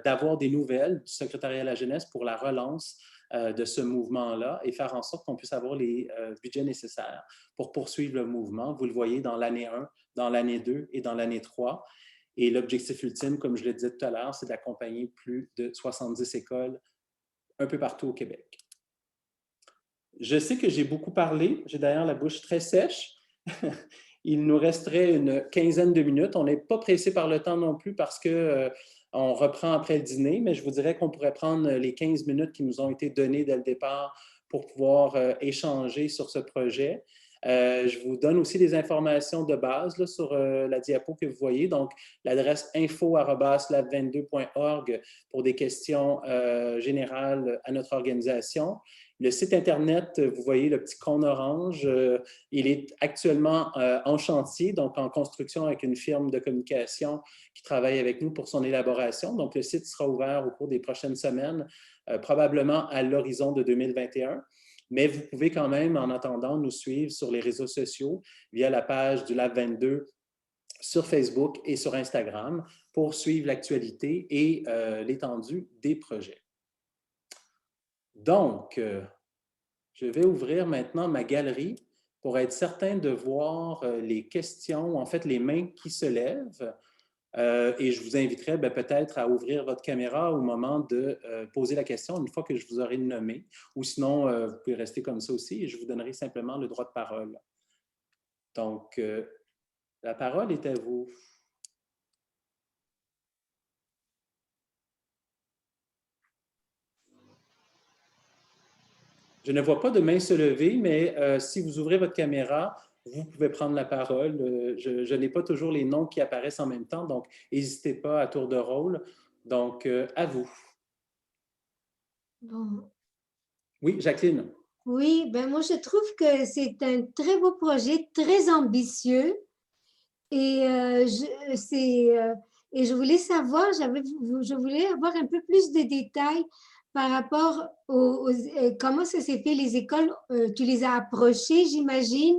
A: d'avoir des nouvelles du secrétariat à la jeunesse pour la relance de ce mouvement-là et faire en sorte qu'on puisse avoir les budgets nécessaires pour poursuivre le mouvement. Vous le voyez dans l'année 1, dans l'année 2 et dans l'année 3. Et l'objectif ultime, comme je le disais tout à l'heure, c'est d'accompagner plus de 70 écoles un peu partout au Québec. Je sais que j'ai beaucoup parlé. J'ai d'ailleurs la bouche très sèche. Il nous resterait une quinzaine de minutes. On n'est pas pressé par le temps non plus parce que on reprend après le dîner, mais je vous dirais qu'on pourrait prendre les 15 minutes qui nous ont été données dès le départ pour pouvoir échanger sur ce projet. Je vous donne aussi des informations de base là, sur la diapo que vous voyez. Donc, l'adresse info@lab22.org pour des questions générales à notre organisation. Le site Internet, vous voyez le petit cône orange, il est actuellement en chantier, donc en construction avec une firme de communication qui travaille avec nous pour son élaboration. Donc, le site sera ouvert au cours des prochaines semaines, probablement à l'horizon de 2021. Mais vous pouvez quand même, en attendant, nous suivre sur les réseaux sociaux via la page du Lab 22 sur Facebook et sur Instagram pour suivre l'actualité et l'étendue des projets. Donc, je vais ouvrir maintenant ma galerie pour être certain de voir les questions, en fait les mains qui se lèvent. Et je vous inviterai peut-être à ouvrir votre caméra au moment de poser la question une fois que je vous aurai nommé. Ou sinon, vous pouvez rester comme ça aussi et je vous donnerai simplement le droit de parole. Donc, la parole est à vous. Je ne vois pas de main se lever, mais si vous ouvrez votre caméra, vous pouvez prendre la parole. Je n'ai pas toujours les noms qui apparaissent en même temps, donc n'hésitez pas à tour de rôle. Donc, à vous.
P: Bon.
A: Oui, Jacqueline.
P: Oui, ben moi je trouve que c'est un très beau projet, très ambitieux. Et, et je voulais savoir, je voulais avoir un peu plus de détails par rapport comment ça s'est fait les écoles. Tu les as approchées, j'imagine,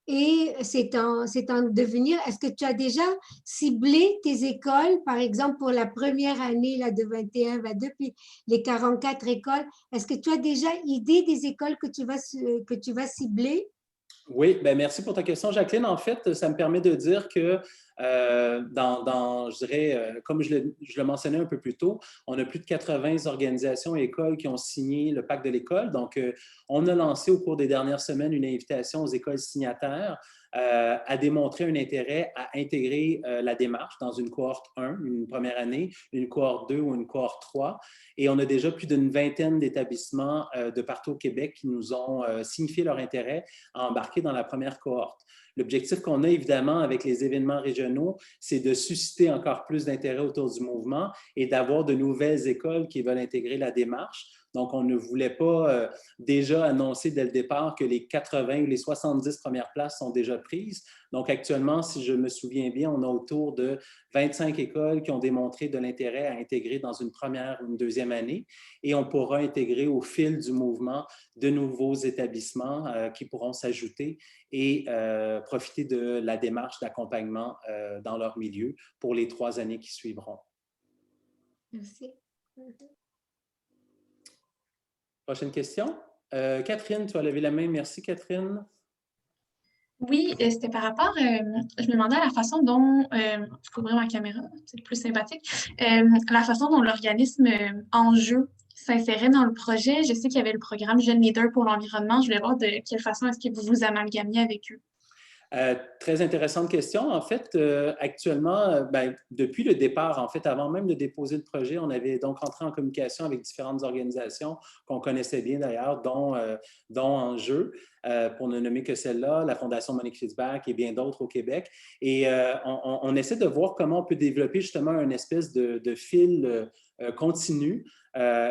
P: et c'est en devenir. Est-ce que tu as déjà ciblé tes écoles, par exemple pour la première année là, de 21-22, puis les 44 écoles? Est-ce que tu as déjà idée des écoles que tu vas cibler?
A: Oui, bien, merci pour ta question, Jacqueline. En fait, ça me permet de dire que je dirais, comme je le mentionnais un peu plus tôt, on a plus de 80 organisations et écoles qui ont signé le pacte de l'école. Donc, on a lancé au cours des dernières semaines une invitation aux écoles signataires à démontrer un intérêt à intégrer la démarche dans une cohorte 1, une première année, une cohorte 2 ou une cohorte 3. Et on a déjà plus d'une vingtaine d'établissements de partout au Québec qui nous ont signifié leur intérêt à embarquer dans la première cohorte. L'objectif qu'on a évidemment avec les événements régionaux, c'est de susciter encore plus d'intérêt autour du mouvement et d'avoir de nouvelles écoles qui veulent intégrer la démarche. Donc, on ne voulait pas déjà annoncer dès le départ que les 80 ou les 70 premières places sont déjà prises. Donc, actuellement, si je me souviens bien, on a autour de 25 écoles qui ont démontré de l'intérêt à intégrer dans une première ou une deuxième année. Et on pourra intégrer au fil du mouvement de nouveaux établissements qui pourront s'ajouter et profiter de la démarche d'accompagnement dans leur milieu pour les 3 années qui suivront.
P: Merci.
A: Prochaine question. Catherine, tu as levé la main. Merci, Catherine.
J: Oui, c'était par rapport, je me demandais à la façon dont, je peux ouvrir ma caméra, c'est plus sympathique, la façon dont l'organisme Enjeu s'insérait dans le projet. Je sais qu'il y avait le programme Jeunes Leaders pour l'environnement. Je voulais voir de quelle façon est-ce que vous vous amalgamiez avec eux.
A: Très intéressante question. En fait, actuellement, depuis le départ, en fait, avant même de déposer le projet, on avait donc entré en communication avec différentes organisations qu'on connaissait bien d'ailleurs, dont Enjeu, pour ne nommer que celle-là, la Fondation Monique Fitzbach et bien d'autres au Québec. Et on essaie de voir comment on peut développer justement une espèce de fil continu.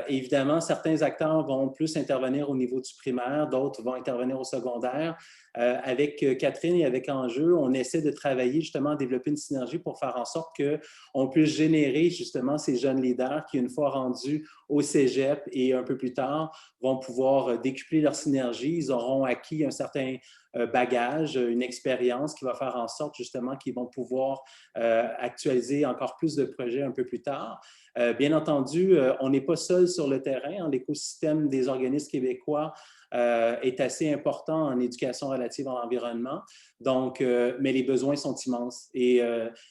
A: Évidemment, certains acteurs vont plus intervenir au niveau du primaire, d'autres vont intervenir au secondaire. Avec Catherine et avec Enjeu, on essaie de travailler justement à développer une synergie pour faire en sorte qu'on puisse générer justement ces jeunes leaders qui, une fois rendus au cégep et un peu plus tard, vont pouvoir décupler leur synergie. Ils auront acquis un certain bagage, une expérience qui va faire en sorte justement qu'ils vont pouvoir actualiser encore plus de projets un peu plus tard. Bien entendu, on n'est pas seul sur le terrain. L'écosystème des organismes québécois est assez important en éducation relative à l'environnement. Donc, mais les besoins sont immenses. Et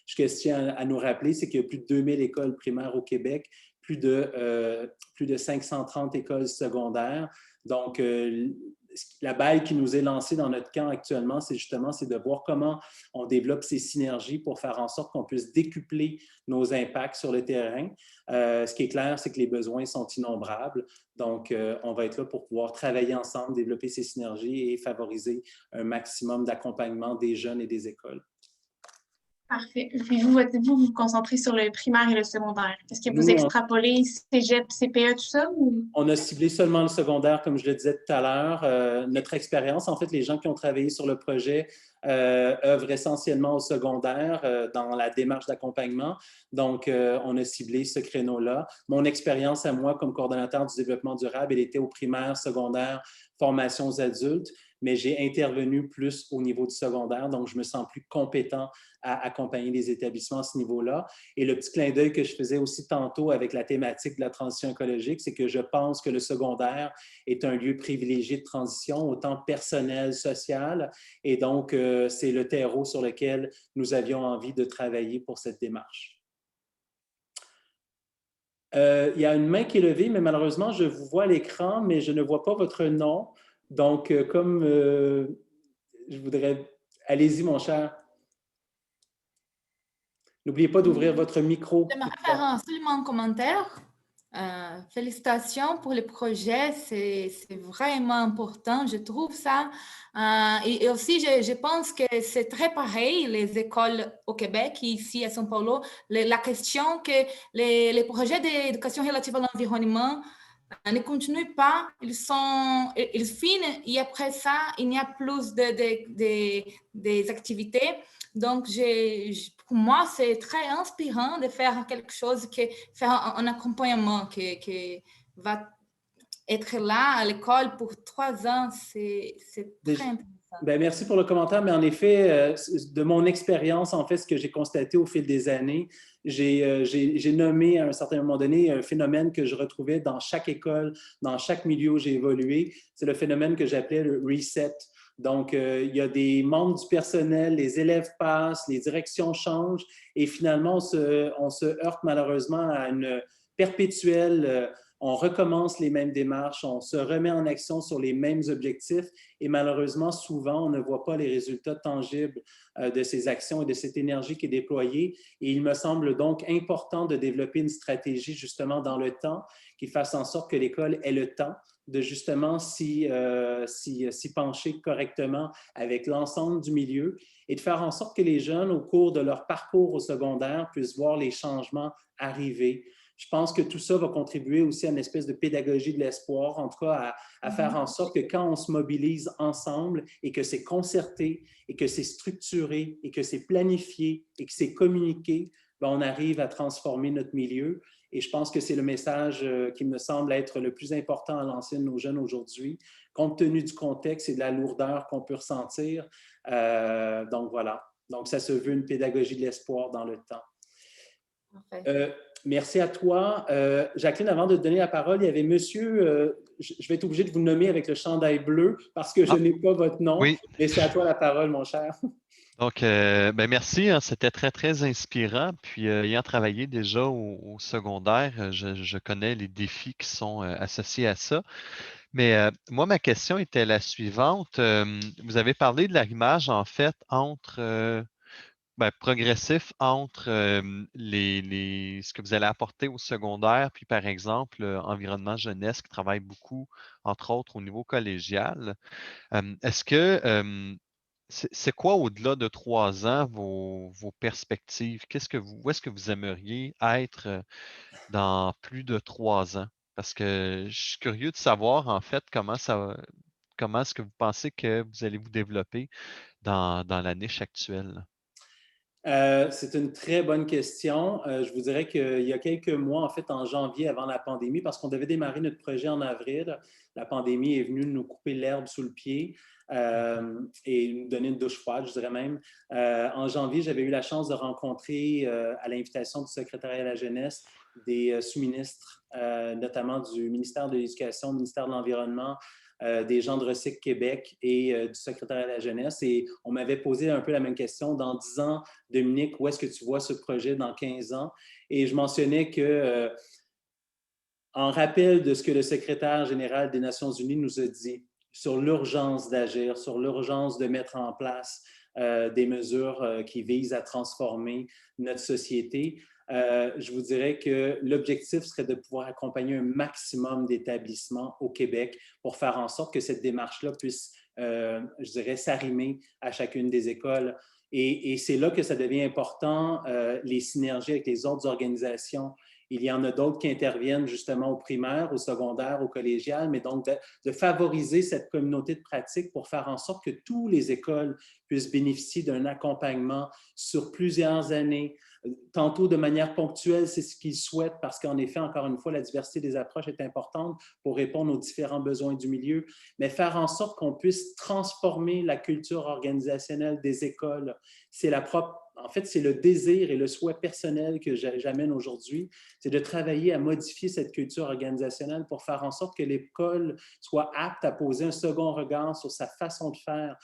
A: ce que je tiens à nous rappeler, c'est qu'il y a plus de 2000 écoles primaires au Québec, plus de 530 écoles secondaires. Donc, la balle qui nous est lancée dans notre camp actuellement, c'est de voir comment on développe ces synergies pour faire en sorte qu'on puisse décupler nos impacts sur le terrain. Ce qui est clair, c'est que les besoins sont innombrables. Donc, on va être là pour pouvoir travailler ensemble, développer ces synergies et favoriser un maximum d'accompagnement des jeunes et des écoles.
J: Parfait. Puis vous vous concentrez sur le primaire et le secondaire. Est-ce que vous extrapolez cégep, CPE, tout ça? Ou?
A: On a ciblé seulement le secondaire, comme je le disais tout à l'heure. Notre expérience, en fait, les gens qui ont travaillé sur le projet œuvrent essentiellement au secondaire dans la démarche d'accompagnement. Donc, on a ciblé ce créneau-là. Mon expérience à moi comme coordonnateur du développement durable, elle était au primaire, secondaire, formation aux adultes. mais j'ai intervenu plus au niveau du secondaire, donc je me sens plus compétent à accompagner les établissements à ce niveau-là. Et le petit clin d'œil que je faisais aussi tantôt avec la thématique de la transition écologique, c'est que je pense que le secondaire est un lieu privilégié de transition, autant personnel, social, et donc c'est le terreau sur lequel nous avions envie de travailler pour cette démarche. Il y a une main qui est levée, mais malheureusement, je vous vois à l'écran, mais je ne vois pas votre nom. Donc, comme je voudrais... Allez-y, mon cher. N'oubliez pas d'ouvrir votre micro.
O: J'aimerais faire seulement un commentaire. Félicitations pour le projet, c'est vraiment important, je trouve ça. Et aussi, je pense que c'est très pareil, les écoles au Québec, ici à São Paulo, la question que les projets d'éducation relative à l'environnement ne continuent pas, ils finissent et après ça, il n'y a plus des activités. Donc, pour moi, c'est très inspirant de faire quelque chose, faire un accompagnement qui va être là à l'école pour 3 ans. C'est très intéressant.
A: Bien, merci pour le commentaire, mais en effet, de mon expérience, en fait, ce que j'ai constaté au fil des années, j'ai nommé à un certain moment donné un phénomène que je retrouvais dans chaque école, dans chaque milieu où j'ai évolué. C'est le phénomène que j'appelais le reset. Donc, il y a des membres du personnel, les élèves passent, les directions changent et finalement, on se heurte malheureusement à une perpétuelle... on recommence les mêmes démarches, on se remet en action sur les mêmes objectifs et malheureusement, souvent, on ne voit pas les résultats tangibles de ces actions et de cette énergie qui est déployée. Et il me semble donc important de développer une stratégie justement dans le temps qui fasse en sorte que l'école ait le temps de justement s'y pencher correctement avec l'ensemble du milieu et de faire en sorte que les jeunes, au cours de leur parcours au secondaire, puissent voir les changements arriver. Je pense que tout ça va contribuer aussi à une espèce de pédagogie de l'espoir, en tout cas à faire en sorte que quand on se mobilise ensemble et que c'est concerté et que c'est structuré et que c'est planifié et que c'est communiqué, bien, on arrive à transformer notre milieu. Et je pense que c'est le message qui me semble être le plus important à lancer de nos jeunes aujourd'hui, compte tenu du contexte et de la lourdeur qu'on peut ressentir. Donc voilà. Donc ça se veut une pédagogie de l'espoir dans le temps. Merci à toi. Jacqueline, avant de te donner la parole, il y avait monsieur, je vais être obligé de vous nommer avec le chandail bleu parce que je n'ai pas votre nom. Oui. Mais c'est à toi la parole, mon cher.
M: Donc, ben merci, hein, c'était très, très inspirant. Puis, ayant travaillé déjà au secondaire, je connais les défis qui sont associés à ça. Mais moi, ma question était la suivante. Vous avez parlé de l'arrimage, en fait, entre... progressif entre ce que vous allez apporter au secondaire, puis par exemple, environnement jeunesse qui travaille beaucoup, entre autres, au niveau collégial. Est-ce que c'est quoi au-delà de 3 ans vos perspectives? Où est-ce que vous aimeriez être dans plus de 3 ans? Parce que je suis curieux de savoir, en fait, comment est-ce que vous pensez que vous allez vous développer dans la niche actuelle?
A: C'est une très bonne question. Je vous dirais qu'il y a quelques mois, en fait, en janvier, avant la pandémie, parce qu'on devait démarrer notre projet en avril, la pandémie est venue nous couper l'herbe sous le pied et nous donner une douche froide, je dirais même. En janvier, j'avais eu la chance de rencontrer, à l'invitation du secrétariat à la jeunesse, des sous-ministres, notamment du ministère de l'Éducation, du ministère de l'Environnement, des gens de Recycle Québec et du secrétariat de la jeunesse. Et on m'avait posé un peu la même question. Dans 10 ans, Dominique, où est-ce que tu vois ce projet dans 15 ans? Et je mentionnais que, en rappel de ce que le secrétaire général des Nations unies nous a dit sur l'urgence d'agir, sur l'urgence de mettre en place des mesures qui visent à transformer notre société, je vous dirais que l'objectif serait de pouvoir accompagner un maximum d'établissements au Québec pour faire en sorte que cette démarche-là puisse, je dirais, s'arrimer à chacune des écoles. Et c'est là que ça devient important, les synergies avec les autres organisations Il y en a d'autres qui interviennent justement au primaire, au secondaire, au collégial, mais donc de favoriser cette communauté de pratique pour faire en sorte que toutes les écoles puissent bénéficier d'un accompagnement sur plusieurs années, tantôt de manière ponctuelle, c'est ce qu'ils souhaitent parce qu'en effet, encore une fois, la diversité des approches est importante pour répondre aux différents besoins du milieu, mais faire en sorte qu'on puisse transformer la culture organisationnelle des écoles. En fait, c'est le désir et le souhait personnel que j'amène aujourd'hui, c'est de travailler à modifier cette culture organisationnelle pour faire en sorte que l'école soit apte à poser un second regard sur sa façon de faire,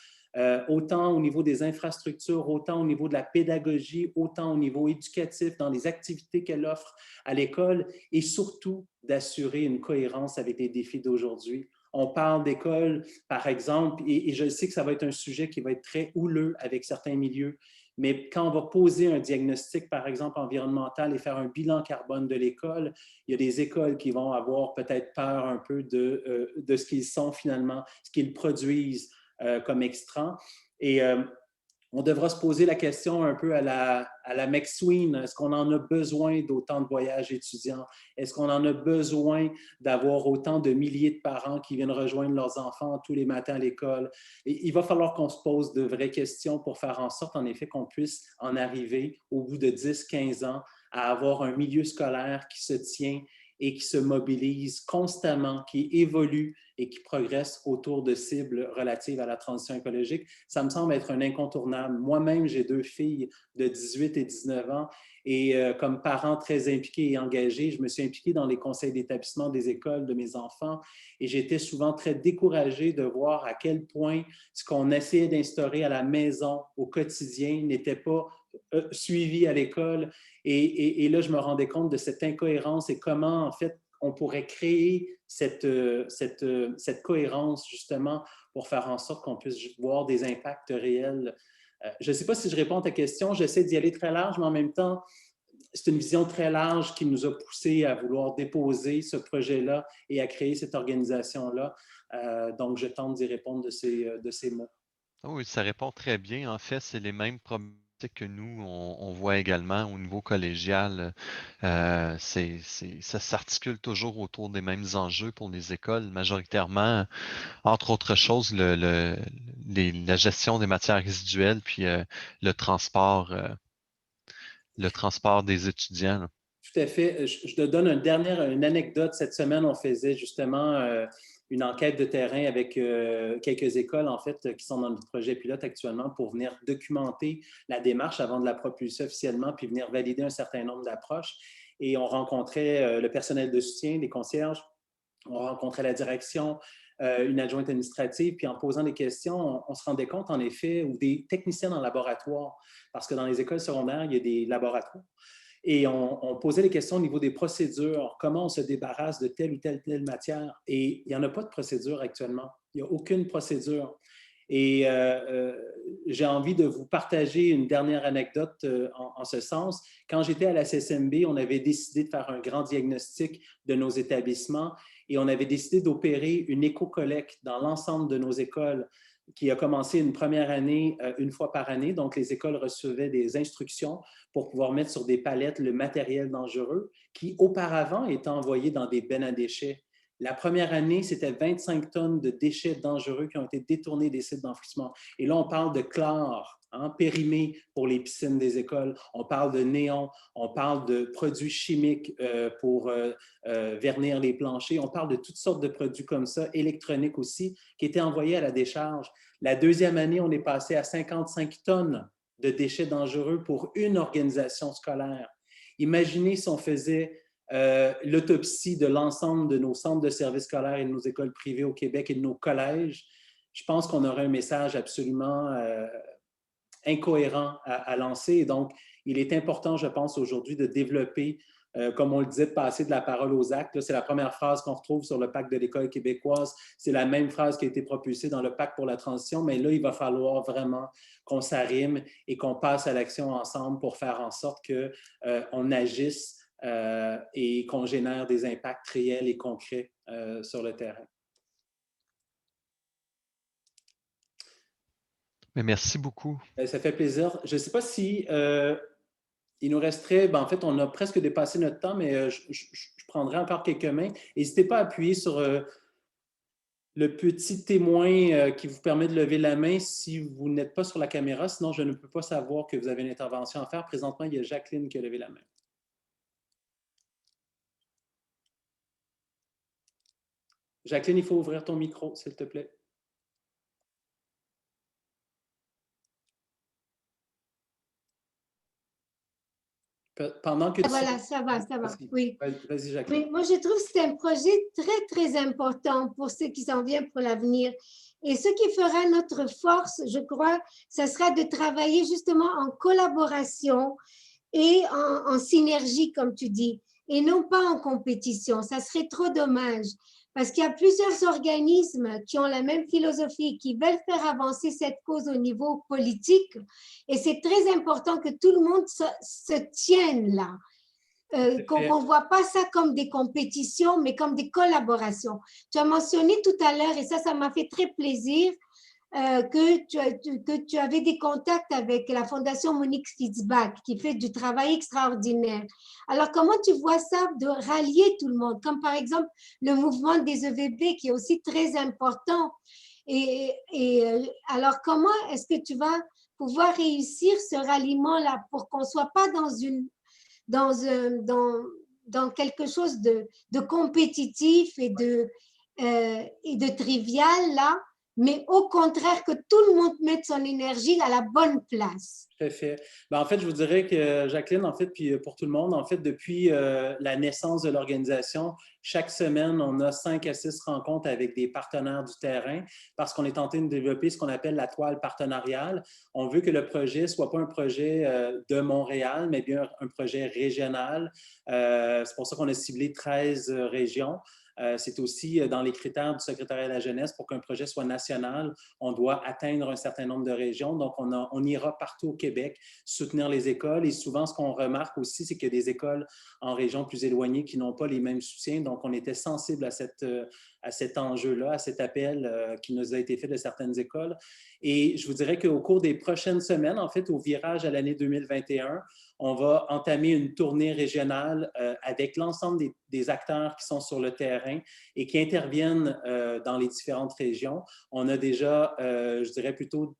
A: autant au niveau des infrastructures, autant au niveau de la pédagogie, autant au niveau éducatif, dans les activités qu'elle offre à l'école et surtout d'assurer une cohérence avec les défis d'aujourd'hui. On parle d'école, par exemple, et je sais que ça va être un sujet qui va être très houleux avec certains milieux, mais quand on va poser un diagnostic, par exemple, environnemental et faire un bilan carbone de l'école, il y a des écoles qui vont avoir peut-être peur un peu de ce qu'ils sont finalement, ce qu'ils produisent comme extra. Et on devra se poser la question un peu à la McSween. Est-ce qu'on en a besoin d'autant de voyages étudiants? Est-ce qu'on en a besoin d'avoir autant de milliers de parents qui viennent rejoindre leurs enfants tous les matins à l'école? Il va falloir qu'on se pose de vraies questions pour faire en sorte, en effet, qu'on puisse en arriver au bout de 10-15 ans à avoir un milieu scolaire qui se tient et qui se mobilise constamment, qui évolue et qui progresse autour de cibles relatives à la transition écologique. Ça me semble être un incontournable. Moi-même, j'ai 2 filles de 18 et 19 ans et comme parent très impliqué et engagé, je me suis impliqué dans les conseils d'établissement des écoles de mes enfants et j'étais souvent très découragé de voir à quel point ce qu'on essayait d'instaurer à la maison au quotidien n'était pas suivi à l'école. Et là, je me rendais compte de cette incohérence et comment, en fait, on pourrait créer cette cohérence, justement, pour faire en sorte qu'on puisse voir des impacts réels. Je ne sais pas si je réponds à ta question. J'essaie d'y aller très large, mais en même temps, c'est une vision très large qui nous a poussé à vouloir déposer ce projet-là et à créer cette organisation-là. Donc, je tente d'y répondre de ces mots.
M: Oui, ça répond très bien. En fait, c'est les mêmes problématiques que nous, on voit également au niveau collégial. Ça s'articule toujours autour des mêmes enjeux pour les écoles, majoritairement, entre autres choses, la gestion des matières résiduelles, puis le transport des étudiants, là.
A: Tout à fait. Je te donne une anecdote. Cette semaine, on faisait justement une enquête de terrain avec quelques écoles, en fait, qui sont dans notre projet pilote actuellement pour venir documenter la démarche avant de la propulser officiellement, puis venir valider un certain nombre d'approches. Et on rencontrait le personnel de soutien, les concierges, on rencontrait la direction, une adjointe administrative, puis en posant des questions, on se rendait compte, en effet, ou des techniciens en laboratoire, parce que dans les écoles secondaires, il y a des laboratoires. Et on posait les questions au niveau des procédures, comment on se débarrasse de telle ou telle matière. Et il n'y en a pas de procédure actuellement. Il n'y a aucune procédure. Et j'ai envie de vous partager une dernière anecdote en ce sens. Quand j'étais à la CSMB, on avait décidé de faire un grand diagnostic de nos établissements et on avait décidé d'opérer une éco-collecte dans l'ensemble de nos écoles qui a commencé une première année, une fois par année. Donc, les écoles recevaient des instructions pour pouvoir mettre sur des palettes le matériel dangereux qui, auparavant, était envoyé dans des bennes à déchets. La première année, c'était 25 tonnes de déchets dangereux qui ont été détournés des sites d'enfouissement. Et là, on parle de chlore, périmé pour les piscines des écoles. On parle de néon, on parle de produits chimiques pour vernir les planchers. On parle de toutes sortes de produits comme ça, électroniques aussi, qui étaient envoyés à la décharge. La deuxième année, on est passé à 55 tonnes de déchets dangereux pour une organisation scolaire. Imaginez si on faisait l'autopsie de l'ensemble de nos centres de services scolaires et de nos écoles privées au Québec et de nos collèges. Je pense qu'on aurait un message absolument incohérent à lancer. Et donc, il est important, je pense, aujourd'hui de développer, comme on le disait, de passer de la parole aux actes. C'est la première phrase qu'on retrouve sur le pacte de l'école québécoise. C'est la même phrase qui a été propulsée dans le pacte pour la transition, mais là, il va falloir vraiment qu'on s'arrime et qu'on passe à l'action ensemble pour faire en sorte qu'on agisse et qu'on génère des impacts réels et concrets sur le terrain.
M: Mais merci beaucoup.
A: Ça fait plaisir. Je ne sais pas si Il nous resterait, en fait, on a presque dépassé notre temps, mais je prendrai encore quelques mains. N'hésitez pas à appuyer sur le petit témoin qui vous permet de lever la main si vous n'êtes pas sur la caméra, sinon je ne peux pas savoir que vous avez une intervention à faire. Présentement, il y a Jacqueline qui a levé la main. Jacqueline, il faut ouvrir ton micro, s'il te plaît. Pendant que
P: Voilà, ça va, oui.
A: Vas-y, Jacqueline.
P: Oui, moi, je trouve que c'est un projet très, très important pour ce qui s'en vient pour l'avenir. Et ce qui fera notre force, je crois, ce sera de travailler justement en collaboration et en synergie, comme tu dis, et non pas en compétition. Ça serait trop dommage. Parce qu'il y a plusieurs organismes qui ont la même philosophie, qui veulent faire avancer cette cause au niveau politique. Et c'est très important que tout le monde se tienne là. Qu'on ne voit pas ça comme des compétitions, mais comme des collaborations. Tu as mentionné tout à l'heure, et ça m'a fait très plaisir, que tu avais des contacts avec la Fondation Monique Fitzbach, qui fait du travail extraordinaire. Alors, comment tu vois ça de rallier tout le monde, comme par exemple le mouvement des EVB, qui est aussi très important. Alors, comment est-ce que tu vas pouvoir réussir ce ralliement-là pour qu'on ne soit pas dans quelque chose de compétitif et de trivial, là, mais au contraire que tout le monde mette son énergie à la bonne place.
A: Tout à fait. En fait, je vous dirais que Jacqueline, en fait, puis pour tout le monde, en fait, depuis la naissance de l'organisation, chaque semaine, on a 5 à 6 rencontres avec des partenaires du terrain parce qu'on est en train de développer ce qu'on appelle la toile partenariale. On veut que le projet ne soit pas un projet de Montréal, mais bien un projet régional. C'est pour ça qu'on a ciblé 13 régions. C'est aussi dans les critères du secrétariat à la jeunesse pour qu'un projet soit national, on doit atteindre un certain nombre de régions. Donc, on ira partout au Québec soutenir les écoles. Et souvent, ce qu'on remarque aussi, c'est qu'il y a des écoles en régions plus éloignées qui n'ont pas les mêmes soutiens. Donc, on était sensible à cet enjeu-là, à cet appel qui nous a été fait de certaines écoles. Et je vous dirais qu'au cours des prochaines semaines, en fait, au virage à l'année 2021, on va entamer une tournée régionale avec l'ensemble des acteurs qui sont sur le terrain et qui interviennent dans les différentes régions. On a déjà, je dirais plutôt,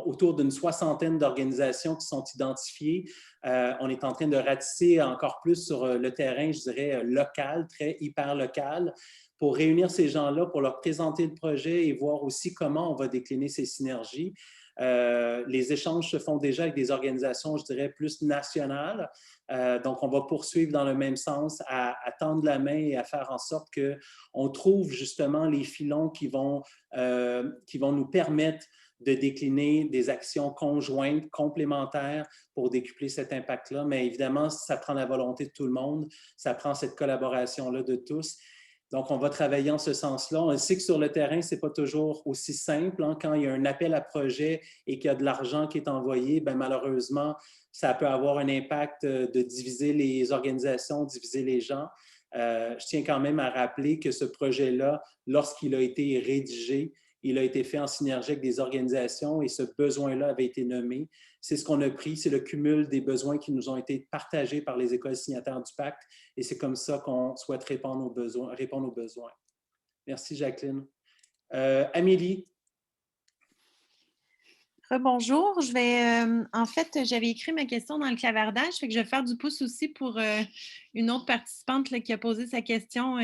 A: autour d'une 60aine d'organisations qui sont identifiées. On est en train de ratisser encore plus sur le terrain, je dirais, local, très hyper local, pour réunir ces gens-là, pour leur présenter le projet et voir aussi comment on va décliner ces synergies. Les échanges se font déjà avec des organisations, je dirais, plus nationales. Donc, on va poursuivre dans le même sens, à tendre la main et à faire en sorte qu'on trouve justement les filons qui vont nous permettre de décliner des actions conjointes, complémentaires pour décupler cet impact-là. Mais évidemment, ça prend la volonté de tout le monde, ça prend cette collaboration-là de tous. Donc, on va travailler en ce sens-là. On sait que sur le terrain, ce n'est pas toujours aussi simple. Hein. Quand il y a un appel à projet et qu'il y a de l'argent qui est envoyé, malheureusement, ça peut avoir un impact de diviser les organisations, diviser les gens. Je tiens quand même à rappeler que ce projet-là, lorsqu'il a été rédigé, il a été fait en synergie avec des organisations et ce besoin-là avait été nommé. C'est ce qu'on a pris, c'est le cumul des besoins qui nous ont été partagés par les écoles signataires du pacte et c'est comme ça qu'on souhaite répondre aux besoins. Merci, Jacqueline. Amélie.
F: Bonjour, en fait, j'avais écrit ma question dans le clavardage, fait que je vais faire du pouce aussi pour une autre participante là, qui a posé sa question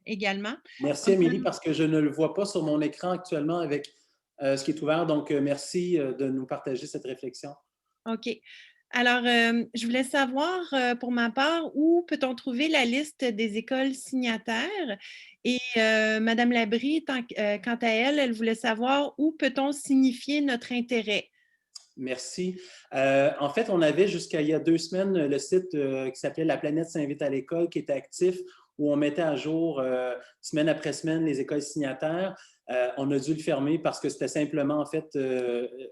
F: également.
A: Merci, Amélie, parce que je ne le vois pas sur mon écran actuellement avec ce qui est ouvert, donc merci de nous partager cette réflexion.
F: OK. Alors, je voulais savoir, pour ma part, où peut-on trouver la liste des écoles signataires? Et Mme Labrie, quant à elle, elle voulait savoir où peut-on signifier notre intérêt?
A: Merci. En fait, on avait jusqu'à il y a 2 semaines le site qui s'appelait La planète s'invite à l'école, qui était actif, où on mettait à jour semaine après semaine les écoles signataires. On a dû le fermer parce que c'était simplement, en fait,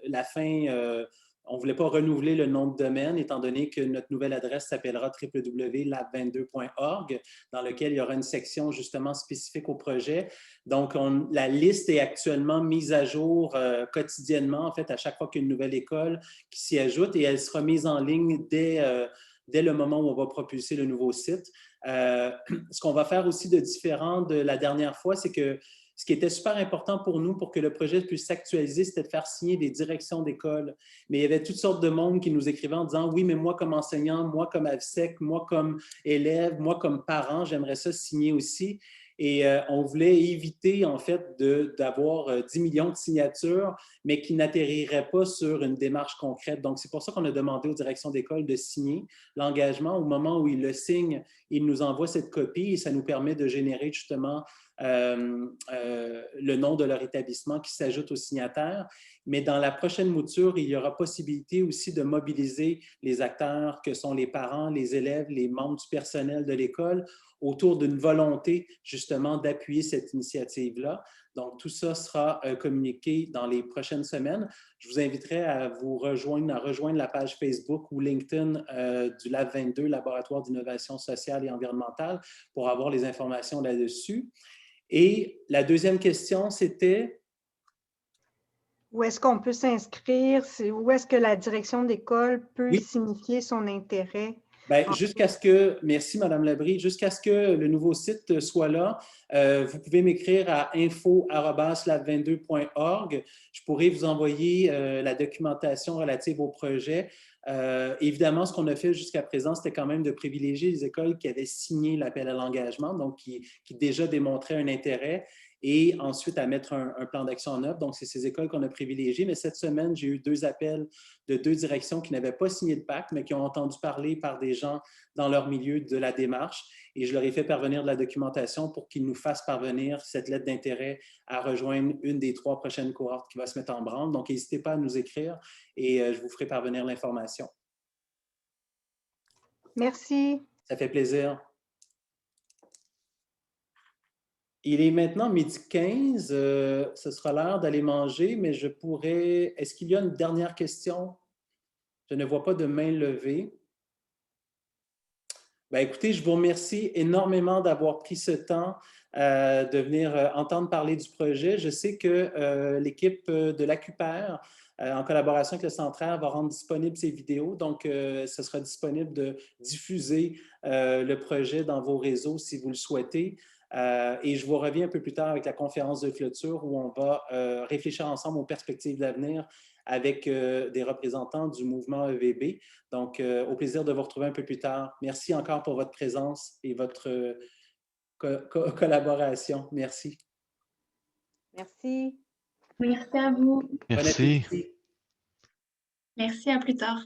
A: la fin... on ne voulait pas renouveler le nom de domaine, étant donné que notre nouvelle adresse s'appellera www.lab22.org, dans lequel il y aura une section justement spécifique au projet. Donc, la liste est actuellement mise à jour quotidiennement, en fait, à chaque fois qu'il y a une nouvelle école qui s'y ajoute, et elle sera mise en ligne dès le moment où on va propulser le nouveau site. Ce qu'on va faire aussi de différent de la dernière fois, c'est que ce qui était super important pour nous, pour que le projet puisse s'actualiser, c'était de faire signer des directions d'école. Mais il y avait toutes sortes de monde qui nous écrivaient en disant « Oui, mais moi comme enseignant, moi comme AVSEC, moi comme élève, moi comme parent, j'aimerais ça signer aussi. » Et on voulait éviter, en fait, d'avoir 10 millions de signatures, mais qui n'atterriraient pas sur une démarche concrète. Donc, c'est pour ça qu'on a demandé aux directions d'école de signer l'engagement. Au moment où ils le signent, ils nous envoient cette copie et ça nous permet de générer justement le nom de leur établissement qui s'ajoute aux signataires. Mais dans la prochaine mouture, il y aura possibilité aussi de mobiliser les acteurs que sont les parents, les élèves, les membres du personnel de l'école autour d'une volonté justement d'appuyer cette initiative-là. Donc, tout ça sera communiqué dans les prochaines semaines. Je vous inviterai à rejoindre la page Facebook ou LinkedIn du Lab 22, Laboratoire d'innovation sociale et environnementale, pour avoir les informations là-dessus. Et la deuxième question, c'était?
D: Où est-ce qu'on peut s'inscrire? Où est-ce que la direction d'école peut signifier son intérêt?
A: Bien, jusqu'à ce que, merci Mme Labrie, jusqu'à ce que le nouveau site soit là, vous pouvez m'écrire à info@lab22.org. Je pourrai vous envoyer la documentation relative au projet. Évidemment, ce qu'on a fait jusqu'à présent, c'était quand même de privilégier les écoles qui avaient signé l'appel à l'engagement, donc qui déjà démontraient un intérêt, et ensuite à mettre un plan d'action en œuvre. Donc, c'est ces écoles qu'on a privilégiées. Mais cette semaine, j'ai eu 2 appels de 2 directions qui n'avaient pas signé de pacte, mais qui ont entendu parler par des gens dans leur milieu de la démarche. Et je leur ai fait parvenir de la documentation pour qu'ils nous fassent parvenir cette lettre d'intérêt à rejoindre une des 3 prochaines cohortes qui va se mettre en branle. Donc, n'hésitez pas à nous écrire et je vous ferai parvenir l'information.
D: Merci.
A: Ça fait plaisir. Il est maintenant 12h15. Ce sera l'heure d'aller manger, mais je pourrais... Est-ce qu'il y a une dernière question? Je ne vois pas de main levée. Bien, écoutez, je vous remercie énormément d'avoir pris ce temps de venir entendre parler du projet. Je sais que l'équipe de l'ACUPER, en collaboration avec le Centraire, va rendre disponible ces vidéos. Donc, ce sera disponible de diffuser le projet dans vos réseaux si vous le souhaitez. Et je vous reviens un peu plus tard avec la conférence de clôture où on va réfléchir ensemble aux perspectives d'avenir avec des représentants du mouvement EVB. Donc, au plaisir de vous retrouver un peu plus tard. Merci encore pour votre présence et votre collaboration. Merci.
D: Merci.
J: Merci à vous.
M: Merci.
J: Merci, à plus tard.